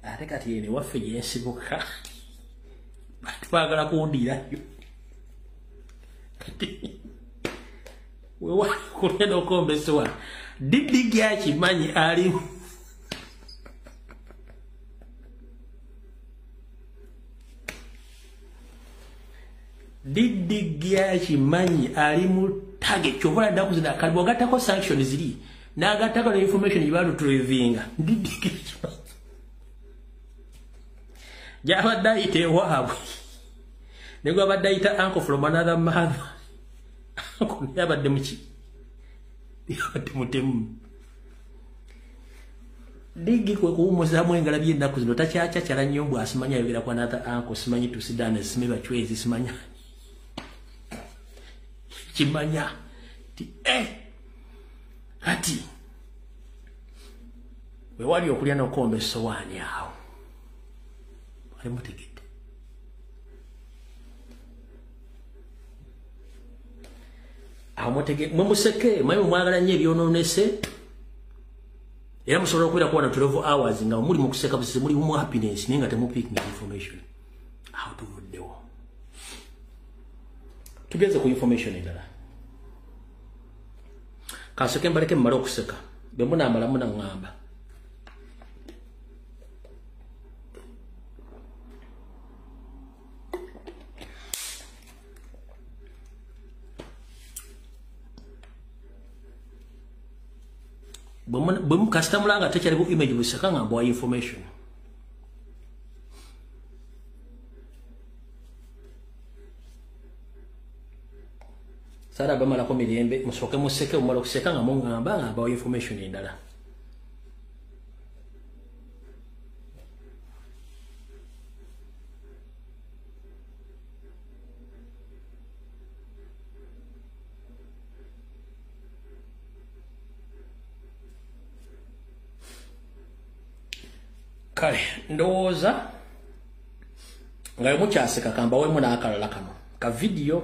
ate kati yene waffe gye nsibuka batwagala kundirayo wewa kulenda okombesebwa Didigi akimanyi ali Didigi akimanyi ali mu target kyovola ndaku zina kalibwa gatako sanctions ziri nagatako na information yibalu tulivinga Didigi jabadde ayita ewaabwe nego abadde ayita uncle from another mother yabadde muki yabadde mutemu Didigi kwe kuwumuzaamu engala by'ennaku zino takyakyala nnyo mbw asimanya ayogera ku another uncle simanyi tusidane sime bachwezi simanya kimanya ti kati we wali okulya n'okomba essowaani awo ali mutegedde awo mutegedde mwe museke mwe mwagala nnyo ebyonoonese era musobola okubeera kuwana 12 hours nga muli mu kuseka busisi muli mu happiness naye nga temupiikinga information awo tuvuddewo tugeze ku information endala kaseke mbaleke mmale okuseka be munaamala munaŋŋamba bwe mukasita mulanga tekyali bu image buseka nga mbwa information sara bamala ko mirembe musoke museke umala kuseka nga mungamba nga mbwa information endala kale ndowooza nga mukyaseka kamba wemu n'akalala kano ka video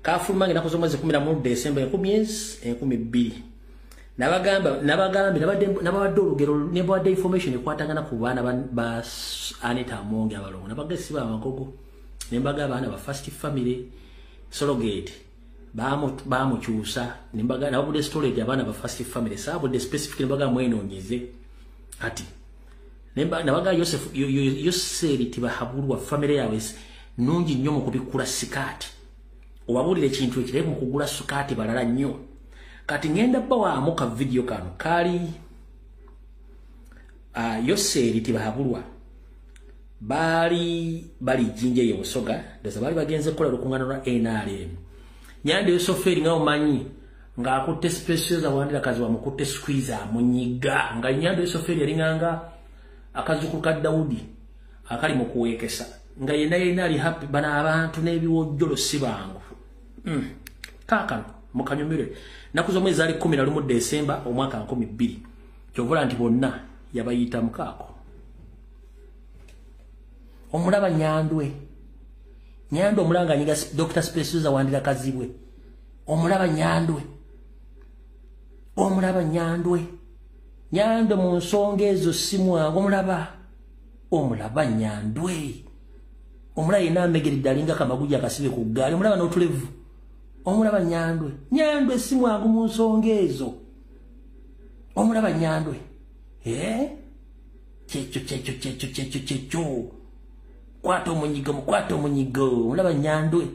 kafuluma ng'ennaku z'omwezi 13 Desemba 2012 nabawadde olugero ne bawadde information ekwatagana ku baana ba Anita Amongi abalongo nabagesi b'amagogo ne mbaga abaana ba First Family Surrogate bamukyusa ne mbaga nabudde storage abaana ba First Family saabudde specific ne mbaga mwenonyeze ati nabaga Yoseri tibahabulwa family yawe nungi nnyo mu kubikula sikati obabulire ekintu ekirebe mu kugula sikati balala nnyo kati ngenda bawaamu ka video kano kali Yoseri tibahabulwa bali jinje yosoga doza bali bagenze kola lukungano lwa NRM Nyande Yosoferi nga omanyi nga akutte special za wandira kazi wa mukutte squeezer munyiga nga Nyande Yosoferi yaringanga akazuku ka Daudi akali mu kuwekesa nga yena ali happy bana abantu n'ebiwojjolo sibangu kaka mukanyumire nakuzo mwezi ali 11 Desemba omwaka 12 kyovula nti bonna yabayita mukako omulaba Nyandwe omulanga nyiga Dr. Special za wandira kazibwe omulaba Nyandwe Nyandwe mu nsonga ezo simwangu omulaba Nyandwe omulaba yena amegeredde alinga kamaguja akasibe ku ggaali omulaba n'otulevu omulaba Nyandwe simwangu mu nsonga ezo omulaba Nyandwe kyekyo kwata omunyigo omulaba Nyandwe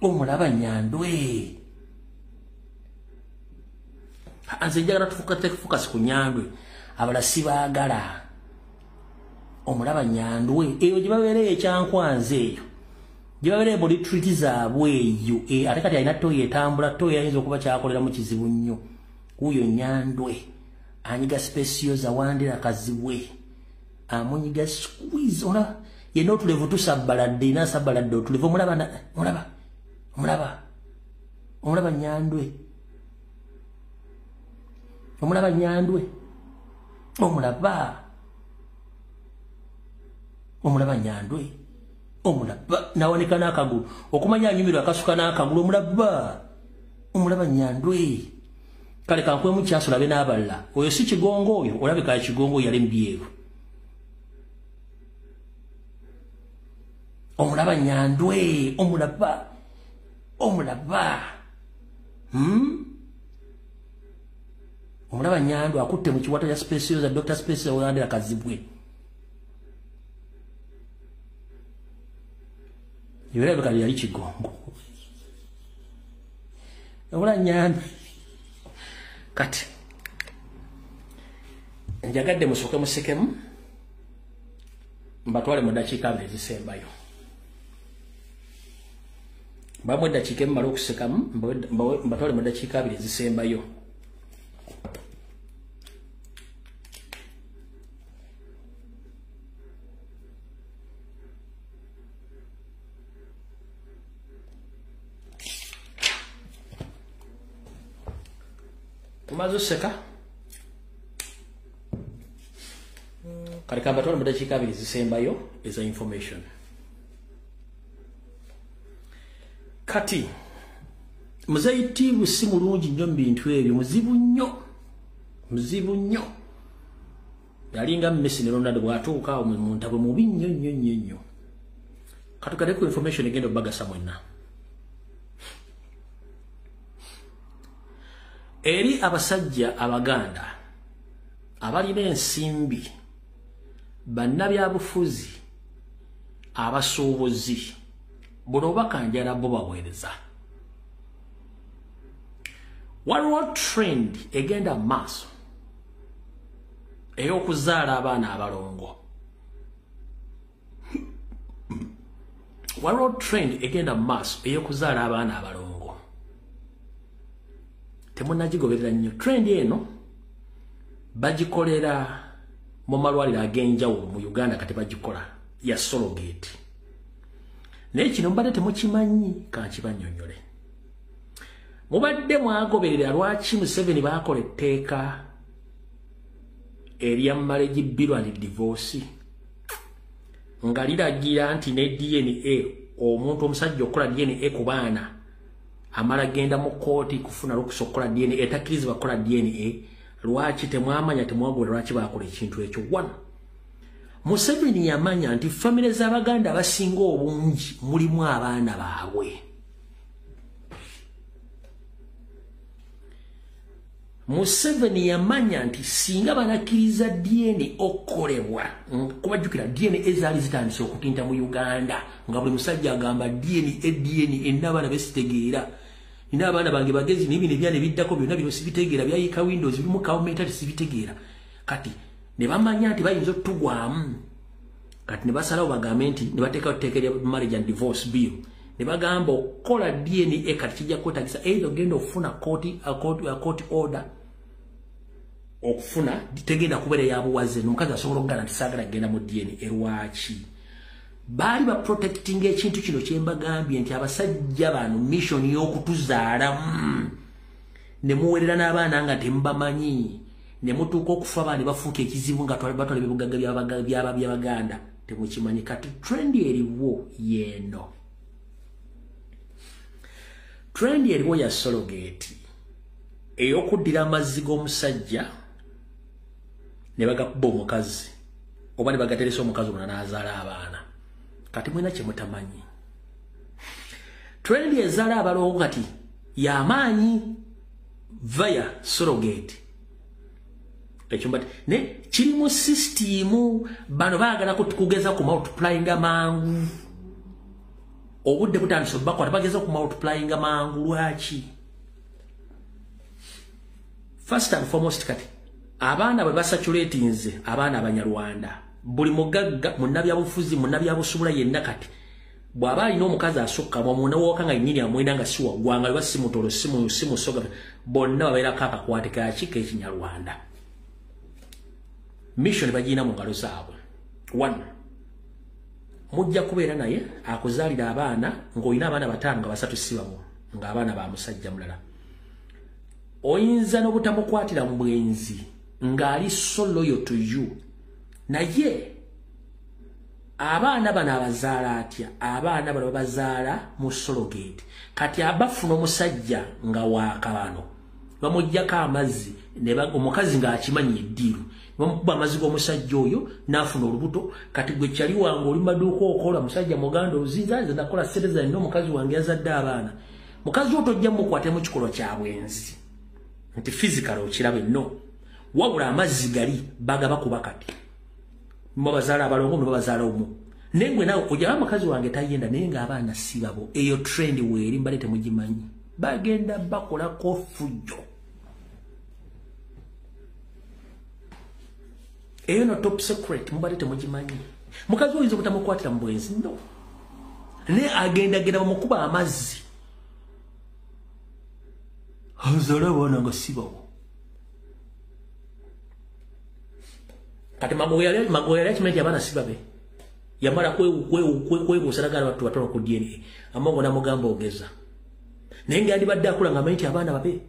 omulaba Nyandwe anze njagala tufocus ku Nyandwe abala sibaagala omulaba Nyandwe eyo gye babeereye ekyankwanze eyo gye babeereye mu retreat zaabwe eyo ate kati alina toyi etambula toyi ayinza okuba kyakolera mu kizibu nnyo huyo Nyandwe anyiga special za wandira kazibwe amunyiga squeeze ona ye no tulevu tusabbaladde ina sabbaladde tulevu omulaba Nyandwe omulaba Nyandwe nawoneka n'akagulu okumanya anyumirwa akasuka n'akagulu omulaba Nyandwe kale kankwemu kyasulabe n'abalala oyo si kigongo oyo olabika kigongo yali mbyeru omulaba Nyandwe omulaba Nyandwe akutte mu kiwato ya special za Dr. Special wandira kazibwe yolabika yali kigongo omulaba Nyandwe kati njagadde musooke musekemu mbatwale mu ddakiika 2 ezisembayo bamwe eddakiika emu mala okusekamu mbatwale mu ddakiika 2 ezisembayo tumaze oseka kale kambatwale mu ddakiika 2 ezisembayo eza information kati muzayitiibwe si mulungi nnyo mu bintu ebyo muzibu nnyo yalinga Messi ne Ronaldo bw'atuuka awo mu ntabwe mubi nnyo katukadde ku information egenda obagasa mwenna eri abasajja Abaganda abalina ensimbi bannabyabufuzi abasuubuzi buno bakanjala bo baweereza waliwo trend egenda maaso ey'okuzaala abaana abalongo waliwo trend egenda maaso ey'okuzaala abaana abalongo temunnagigoberera nnyo trend eno bagikolera mu malwaliro ag'enjawulo mu Uganda kati bagikola ya surrogate naye kino mbadde temukimanyi kankibannyonnyole mubadde mwagoberera lwaki Museveni baakola etteeka erya marriage bill and divorce nga liragira nti ne DNA omuntu omusajja okola DNA ku baana amala genda mu kooti kufuna okusokola DNA etakiriza bakola DNA lwaki temwamanya temwagula lwaki bakola ekintu ekyo. 1 Museveni yamanya nti family z'Abaganda basinga obungi mulimu abaana baabwe. Museveni yamanya nti singa banakiriza DNA okolebwa kubajjukira DNA ezaali zitandise okutinta mu Uganda nga buli musajja agamba DNA n'abaana besitegeera nina abaana bange bagezi n'ebintu ebyane biddako byonna bino sibitegeera byayika Windows bimu kawumentali sibitegeera kati ne bamanya nti bayinza otugwamu kati ne basalawo bagambe nti ne bateeka oteekerya marriage and divorce bill ne bagamba okola DNA kati kijja kwetagisa either ogenda okufuna court order okufuna tegenda kubeera yabuwaze n'omukazi asobola okugana nti saagala genda mu DNA lwaki baali ba protecting ekintu kino kye mbagambye nti abasajja bano mission y'okutuzaala ne muwerera n'abaana nga tembamanyi ne mutuuka okufa abaana bafuuka ekizibu nga batwala ebibugagga by'Abaganda temukimanyi kati trend eriwo yeeno. Trend eriwo ya surrogate ey'okuddira amazzi g'omusajja ne bagakuba omukazi oba ne bagateresa omukazi omulala n'azaala abaana kati mwena kye mutamanyi. Trend ezaala abalongo kati y'amaanyi via surrogate ekyumbati ne kiri mu system bano baagala kugeza ku multiplying amangu obudde butandise bakwata bageza ku multiplying amangu lwaki. First and foremost kati abaana bwe basaturatinze abaana abanyarwanda buli mugagga munnabyabufuzi munnabyabusobola yenna kati bw'aba alina omukazi asukka mwamuna wooka nga nnyini amwenda nga si waggwanga oba si mutolo si musoga bonna babeerako akakwate kaki k'Ekinyarwanda. Mission bagina mu ngalo zaabwe. 1 mujja kubeera naye akuzaalira abaana ng'olina abaana 5 nga 3 sibamu nga abaana ba musajja mulala. Oyinza n'obutamukwatira mu bwenzi ng'ali so loyal to you naye abaana bano abazaala atya abaana bano babazaala mu surrogate kati abafuna omusajja nga waakabano bamuggyako amazzi omukazi ng'akimanyi eddiiru bamukuba amazzi g'omusajja oyo n'afuna olubuto kati gwe kyali wange oli maduuka okola musajja muganda ozinza nze nakola sereza nina omukazi wange yazadde abaana mukazi oyo tojja mukwate mu kikolwa kya bwenzi nti physical okirabe no wabula amazzi gali bagaba kuba kati mbabazaala abalongo mbabazaala omu nengwe nawe ojja mukazi wange tayenda naye ng'abaana si babo eyo trend weeri mbale temugimanyi bagenda bakolako fujjo eyo no top secret mbale temugimanyi mukazi oyinza obutamukwatira mu bwenzi no ne agenda bamukuba amazzi azaala abaana nga si babo kati magoya yakimenti abaana si babe yamala kwebuusalagala battu batono ku DNA amongo namugamba ogeza naye ng'andibadde akula nga manyi nti abaana babe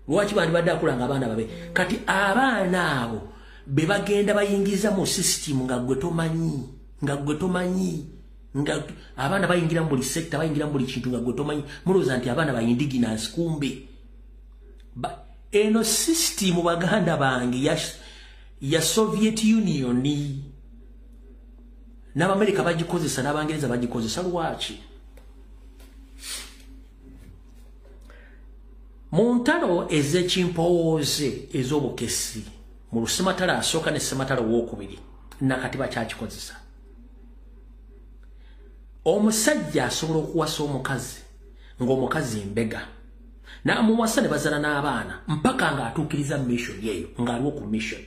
lwaki bandibadde akula nga abaana babe kati abaana abo be bagenda bayingiza mu system nga gwe tomanyi nga abaana bayingira mu buli sector bayingira mu buli kintu nga gwe tomanyi mulowooza nti abaana ba indigenous kumbe eno system baganda bange ya Soviet Union n'Abamerika bagikozesa n'Abangereza bagikozesa lwaki mu ntalo ez'ekimpowooze ez'obukesi mu Lusematala asooka ne Sematala owookubiri nakati bakyakikozesa omusajja asobola okuwasa omukazi ng'omukazi mbega n'amuwasa ne bazaala n'abaana mpaka ng'atuukiriza mission yeeyo ng'aliwo ku mission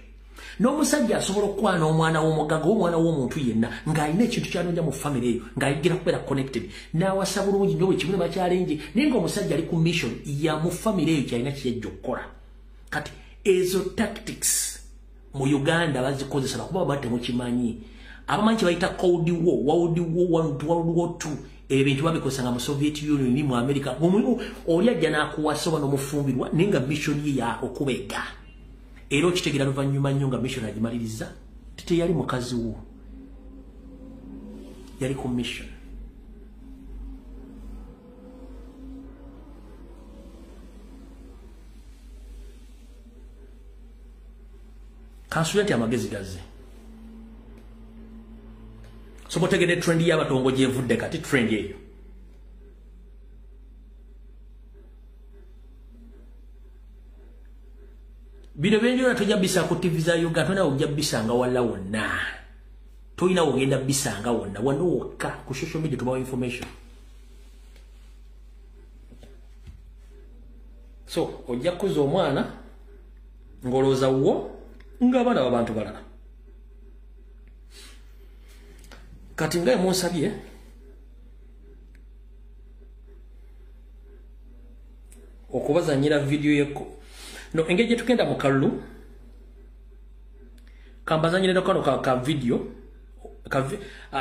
n'omusajja asobola okukwana omwana w'omugaga omwana w'omuntu yenna ng'alina ekintu ky'anoonya mu family eyo ng'ayigira kubeera connected n'awasa bulungi nnyo bwe kimu ne bakyalenje naye ng'omusajja ali ku mission ya mu family eyo kyalina kiyajja okukola kati ezo tactics mu Uganda bazikozesa lwakuba baba temukimanyi abamanyi kye bayita Cold War, World War I, World War II ebintu babikozesanga mu Soviet Union ni mu America oli ajja n'akuwasa oba n'omufumbirwa naye nga mission ye ya okubega era okitegeera luvannyuma nnyo nga mission agimaliriza teyali mukazi wo yali ku mission. Kansula nti amagezi gazze. So botegedde trend y'abatongo gyevudde kati trend eyo. Bino byenjona tojja bisa ku TV za Uganda tona ojja bisanga wala wonna. Toyina ogenda bisanga wonna wano wokka ku social media tubawa information. So ojja kuza omwana ngoloza wo nga bana abantu balala. Kati ngaye munsabye okubazanyira video yeko no engage tukenda mu kalulu kambazanyira kano ka video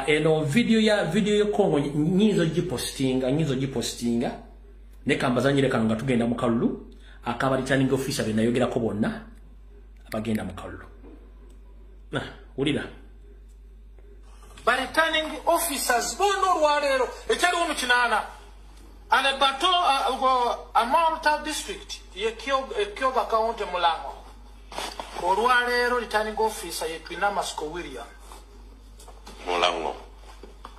eno video yeko nyizo gipostinga ne kambazanyire kano nga tugenda mu kalulu akaba returning officer benayogera ko bonna abagenda mu kalulu ulira by returning officers bono lwalero ekyali mu kinana and bato Amalta district ye Kyoga county Mulango olwalero returning officer ye Twina Masco William Mulango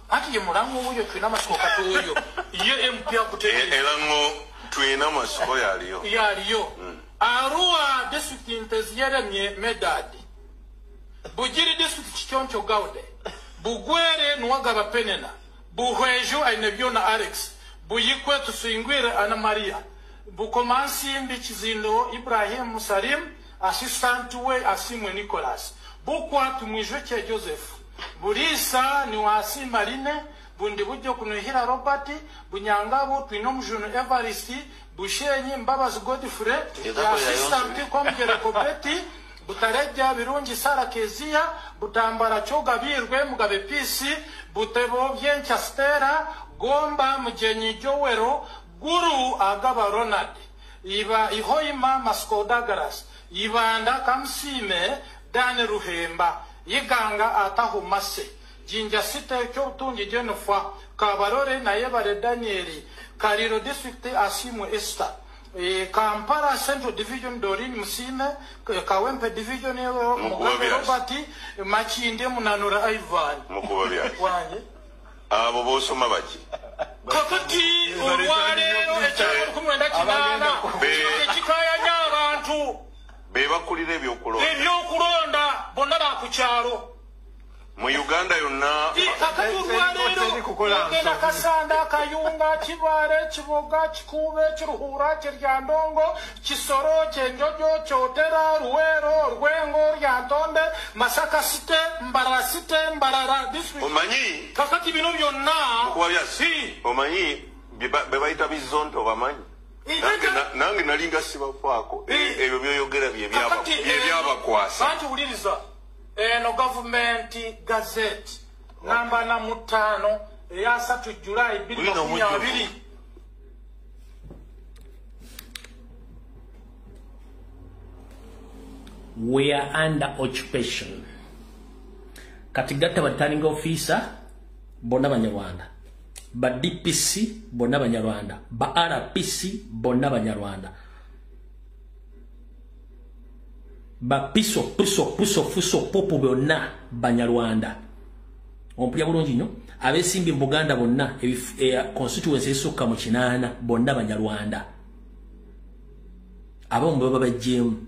ati ye Mulango uyo Twina Masco katoyo ye mpya kutegeeza elango Twina Masco yaliyo Arua district inteziyere nye medad Bujiri district Chichoncho Gaude Bugwere Nwagaba Penena Buhweju Ainebiona Alex Buyikwe Tusingwire Ana Maria Bukomansi Mbichizindo Ibrahim Salim Assistant we Asimwe Nicholas Bukwa Tumwijweche Joseph Burisa Niwasi Marine Bundi Bujo Kunuhira Robert Bunyangabo Twinomjuno Evaristi Bushenyi Mbabas Godfrey Assistant Komgere Kobeti Butareja Birungi Sara Kezia Butambara Choga Birwe Mugabe Pisi Butebo Byencha Stera Gomba Mujenyi Jowero Guru Agaba Ronald Iba Ihoima Maskoda Garas Ivanda Kamsime Dane Ruhemba Yiganga Atahu Mase Jinja Site Chotunji Jenofwa Kabarore Nayebare Danieli Kariro District Asimu Esther Kampala Central Division Dorin Musime Kawempe Division Mugabe Robati Machinde Munanura Ivan Mukubabya wanye abo bosoma baki kakati olwalero ekyalo kumwenda kinana ekikaya ny'abantu bebakulira ebyokulonda bonna bakukyalo mu Uganda yonna kakati olwalero ogenda Kasanda Kayunga Kibale Kiboga Kikube Kiruhura Kiryandongo Kisoro Kyenjojo Kyotera Ruwero Rwengo Ryantonde Masaka Site Mbarara Site Mbarara district omanyi kakati bino byonna omanyi bebayita bizonto bamanyi nange nalinga sibafaako ebyo byoyogera byebyabakwasa anti wuliriza eno government gazette namba na 5 eya 3 July 2012 we are under occupation. Katigata returning officer bonna Banyarwanda, ba DPC bonna Banyarwanda, ba RPC bonna Banyarwanda, ba piso fuso popo bonna Banyarwanda. Ompya bulungi nnyo abesimbi Buganda bonna constituency esukka mu 8 bonna Banyarwanda. Abombe baba jemu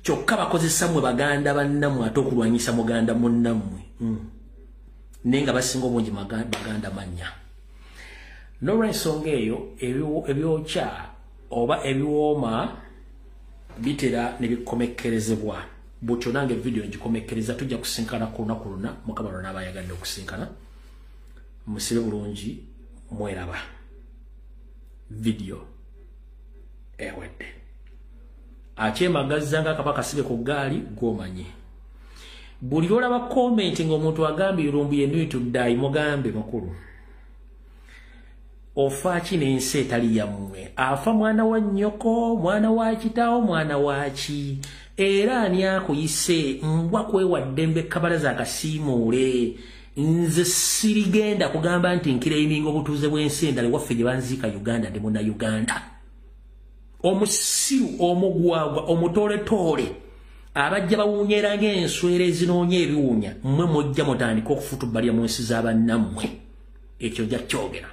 kyokka bakozesa mwe Baganda bannammwe ate okulwanyisa Muganda munnammwe nenga basinga obungi Baganda manya n'olw'ensonga eyo ebyokya oba ebiwooma bitera ne bikomekkerezebwa butyo nange video ngikomekkereza tujja kusinkana ku lunaku luna Mukama lona abayagadde okusinkana musibe bulungi mweraba video ewedde akyemagazza nga Kabaka sibe ku gaali gwomanyi buli lwolaba comment ng'omuntu agambye Lumbuye need to die mugambe makulu ofaaki n'ensi etali yammwe afa mwana wa nnyoko mwana wa kitaawo mwana waaki era ani akuyise mbwa kwewaddembe kabalaza akasiimuule nze sirigenda kugamba nti nkiraininga obutuuze bw'ensi endala waffe gye banziika Uganda ndi munnayuganda omusiru omugwagwa omutoletoole abajja bawuunyera ng'enswera ezinoonya ebiwuunya mmwe mujja mutandika okufutubbalya mu nsi z'abannammwe ekyo jja kyogera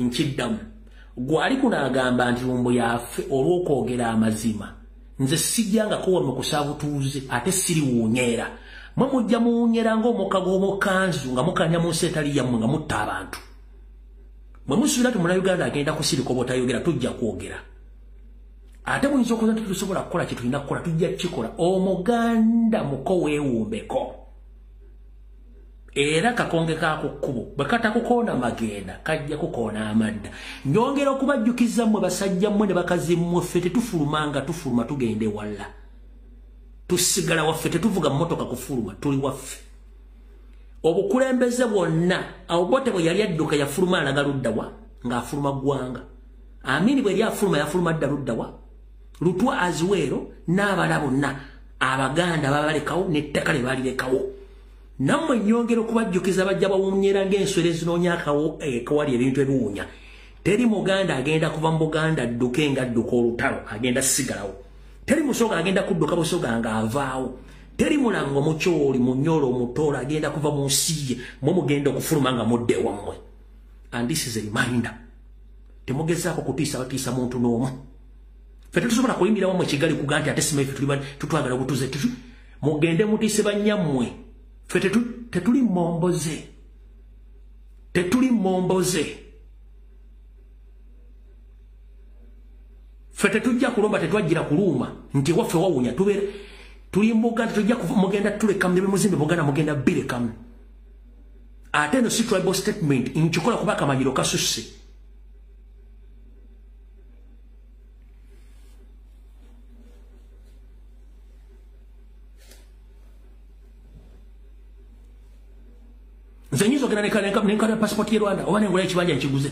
nkiddamu gwali kunaagamba nti lumbu yaffe olw'okwogera amazima nze sijjangako wammwe kusaabutuuze ate siriwuunyeera mwe mujja muwuunyera ng'omukago omukanzu nga mukanya mu nsi etali yammwe nga mutta abantu mwe musuubira ti munnayuganda agenda kusirika oba otayogera tujja kwogera ate muyinza okuza nti tusobola kukola kye tulina kukola tujja kukikola omuganda muko weewumbeko era kakonge kaako kkubo bwe katakukoona magenda kajja kukoona amadda nyongera okubajjukiza mmwe basajja mmwe ne bakazi mmwe ffe tetufulumanga tufuluma tugende walla tusigala waffe tetuvuga mmotoka kufuluma tuli waffe obukulembeze bwonna Obote bwe yali adduka yafuluma alaga luddawa ng'afuluma ggwanga Amini bwe yafuluma yafuluma dda luddawa Lutwa Aziweero n'abala bonna abaganda babalekawo n'ettaka lye balirekawo nammwe nnyongera okubajjukiza bajja bawuunyera ng'enswera ezinoonya kawali ebintu ebiwuunya teri muganda agenda kuva mu Buganda adduke ng'adduka olutalo agenda sigalawo teri musoga agenda kudduka busoga ng'avaawo teri mulango mukyoli munyolo omutoola agenda kuva mu nsi ye mwe mugenda okufuluma nga mudde wammwe and this is a reminder temugezaako kutiisa batiisa muntu n'omu ffe tetusobola kuyimbira wammwe kigali kuga nti ate simanyi tutwagala butuze mugende mutiise bannyammwe ffe tetuli momboze ffe tetujja kulomba tetwajjira kuluma nti waffe wawunya tubeere tuli mbuganda tujja mugenda tuleka mbe muzimbe muganda mugenda birekamu ate no si tribal statement nkikola kuba akamanyiro kasusse nze nyiza ogenda nenkana passport ye Rwanda oba nengula ekibanja nkiguze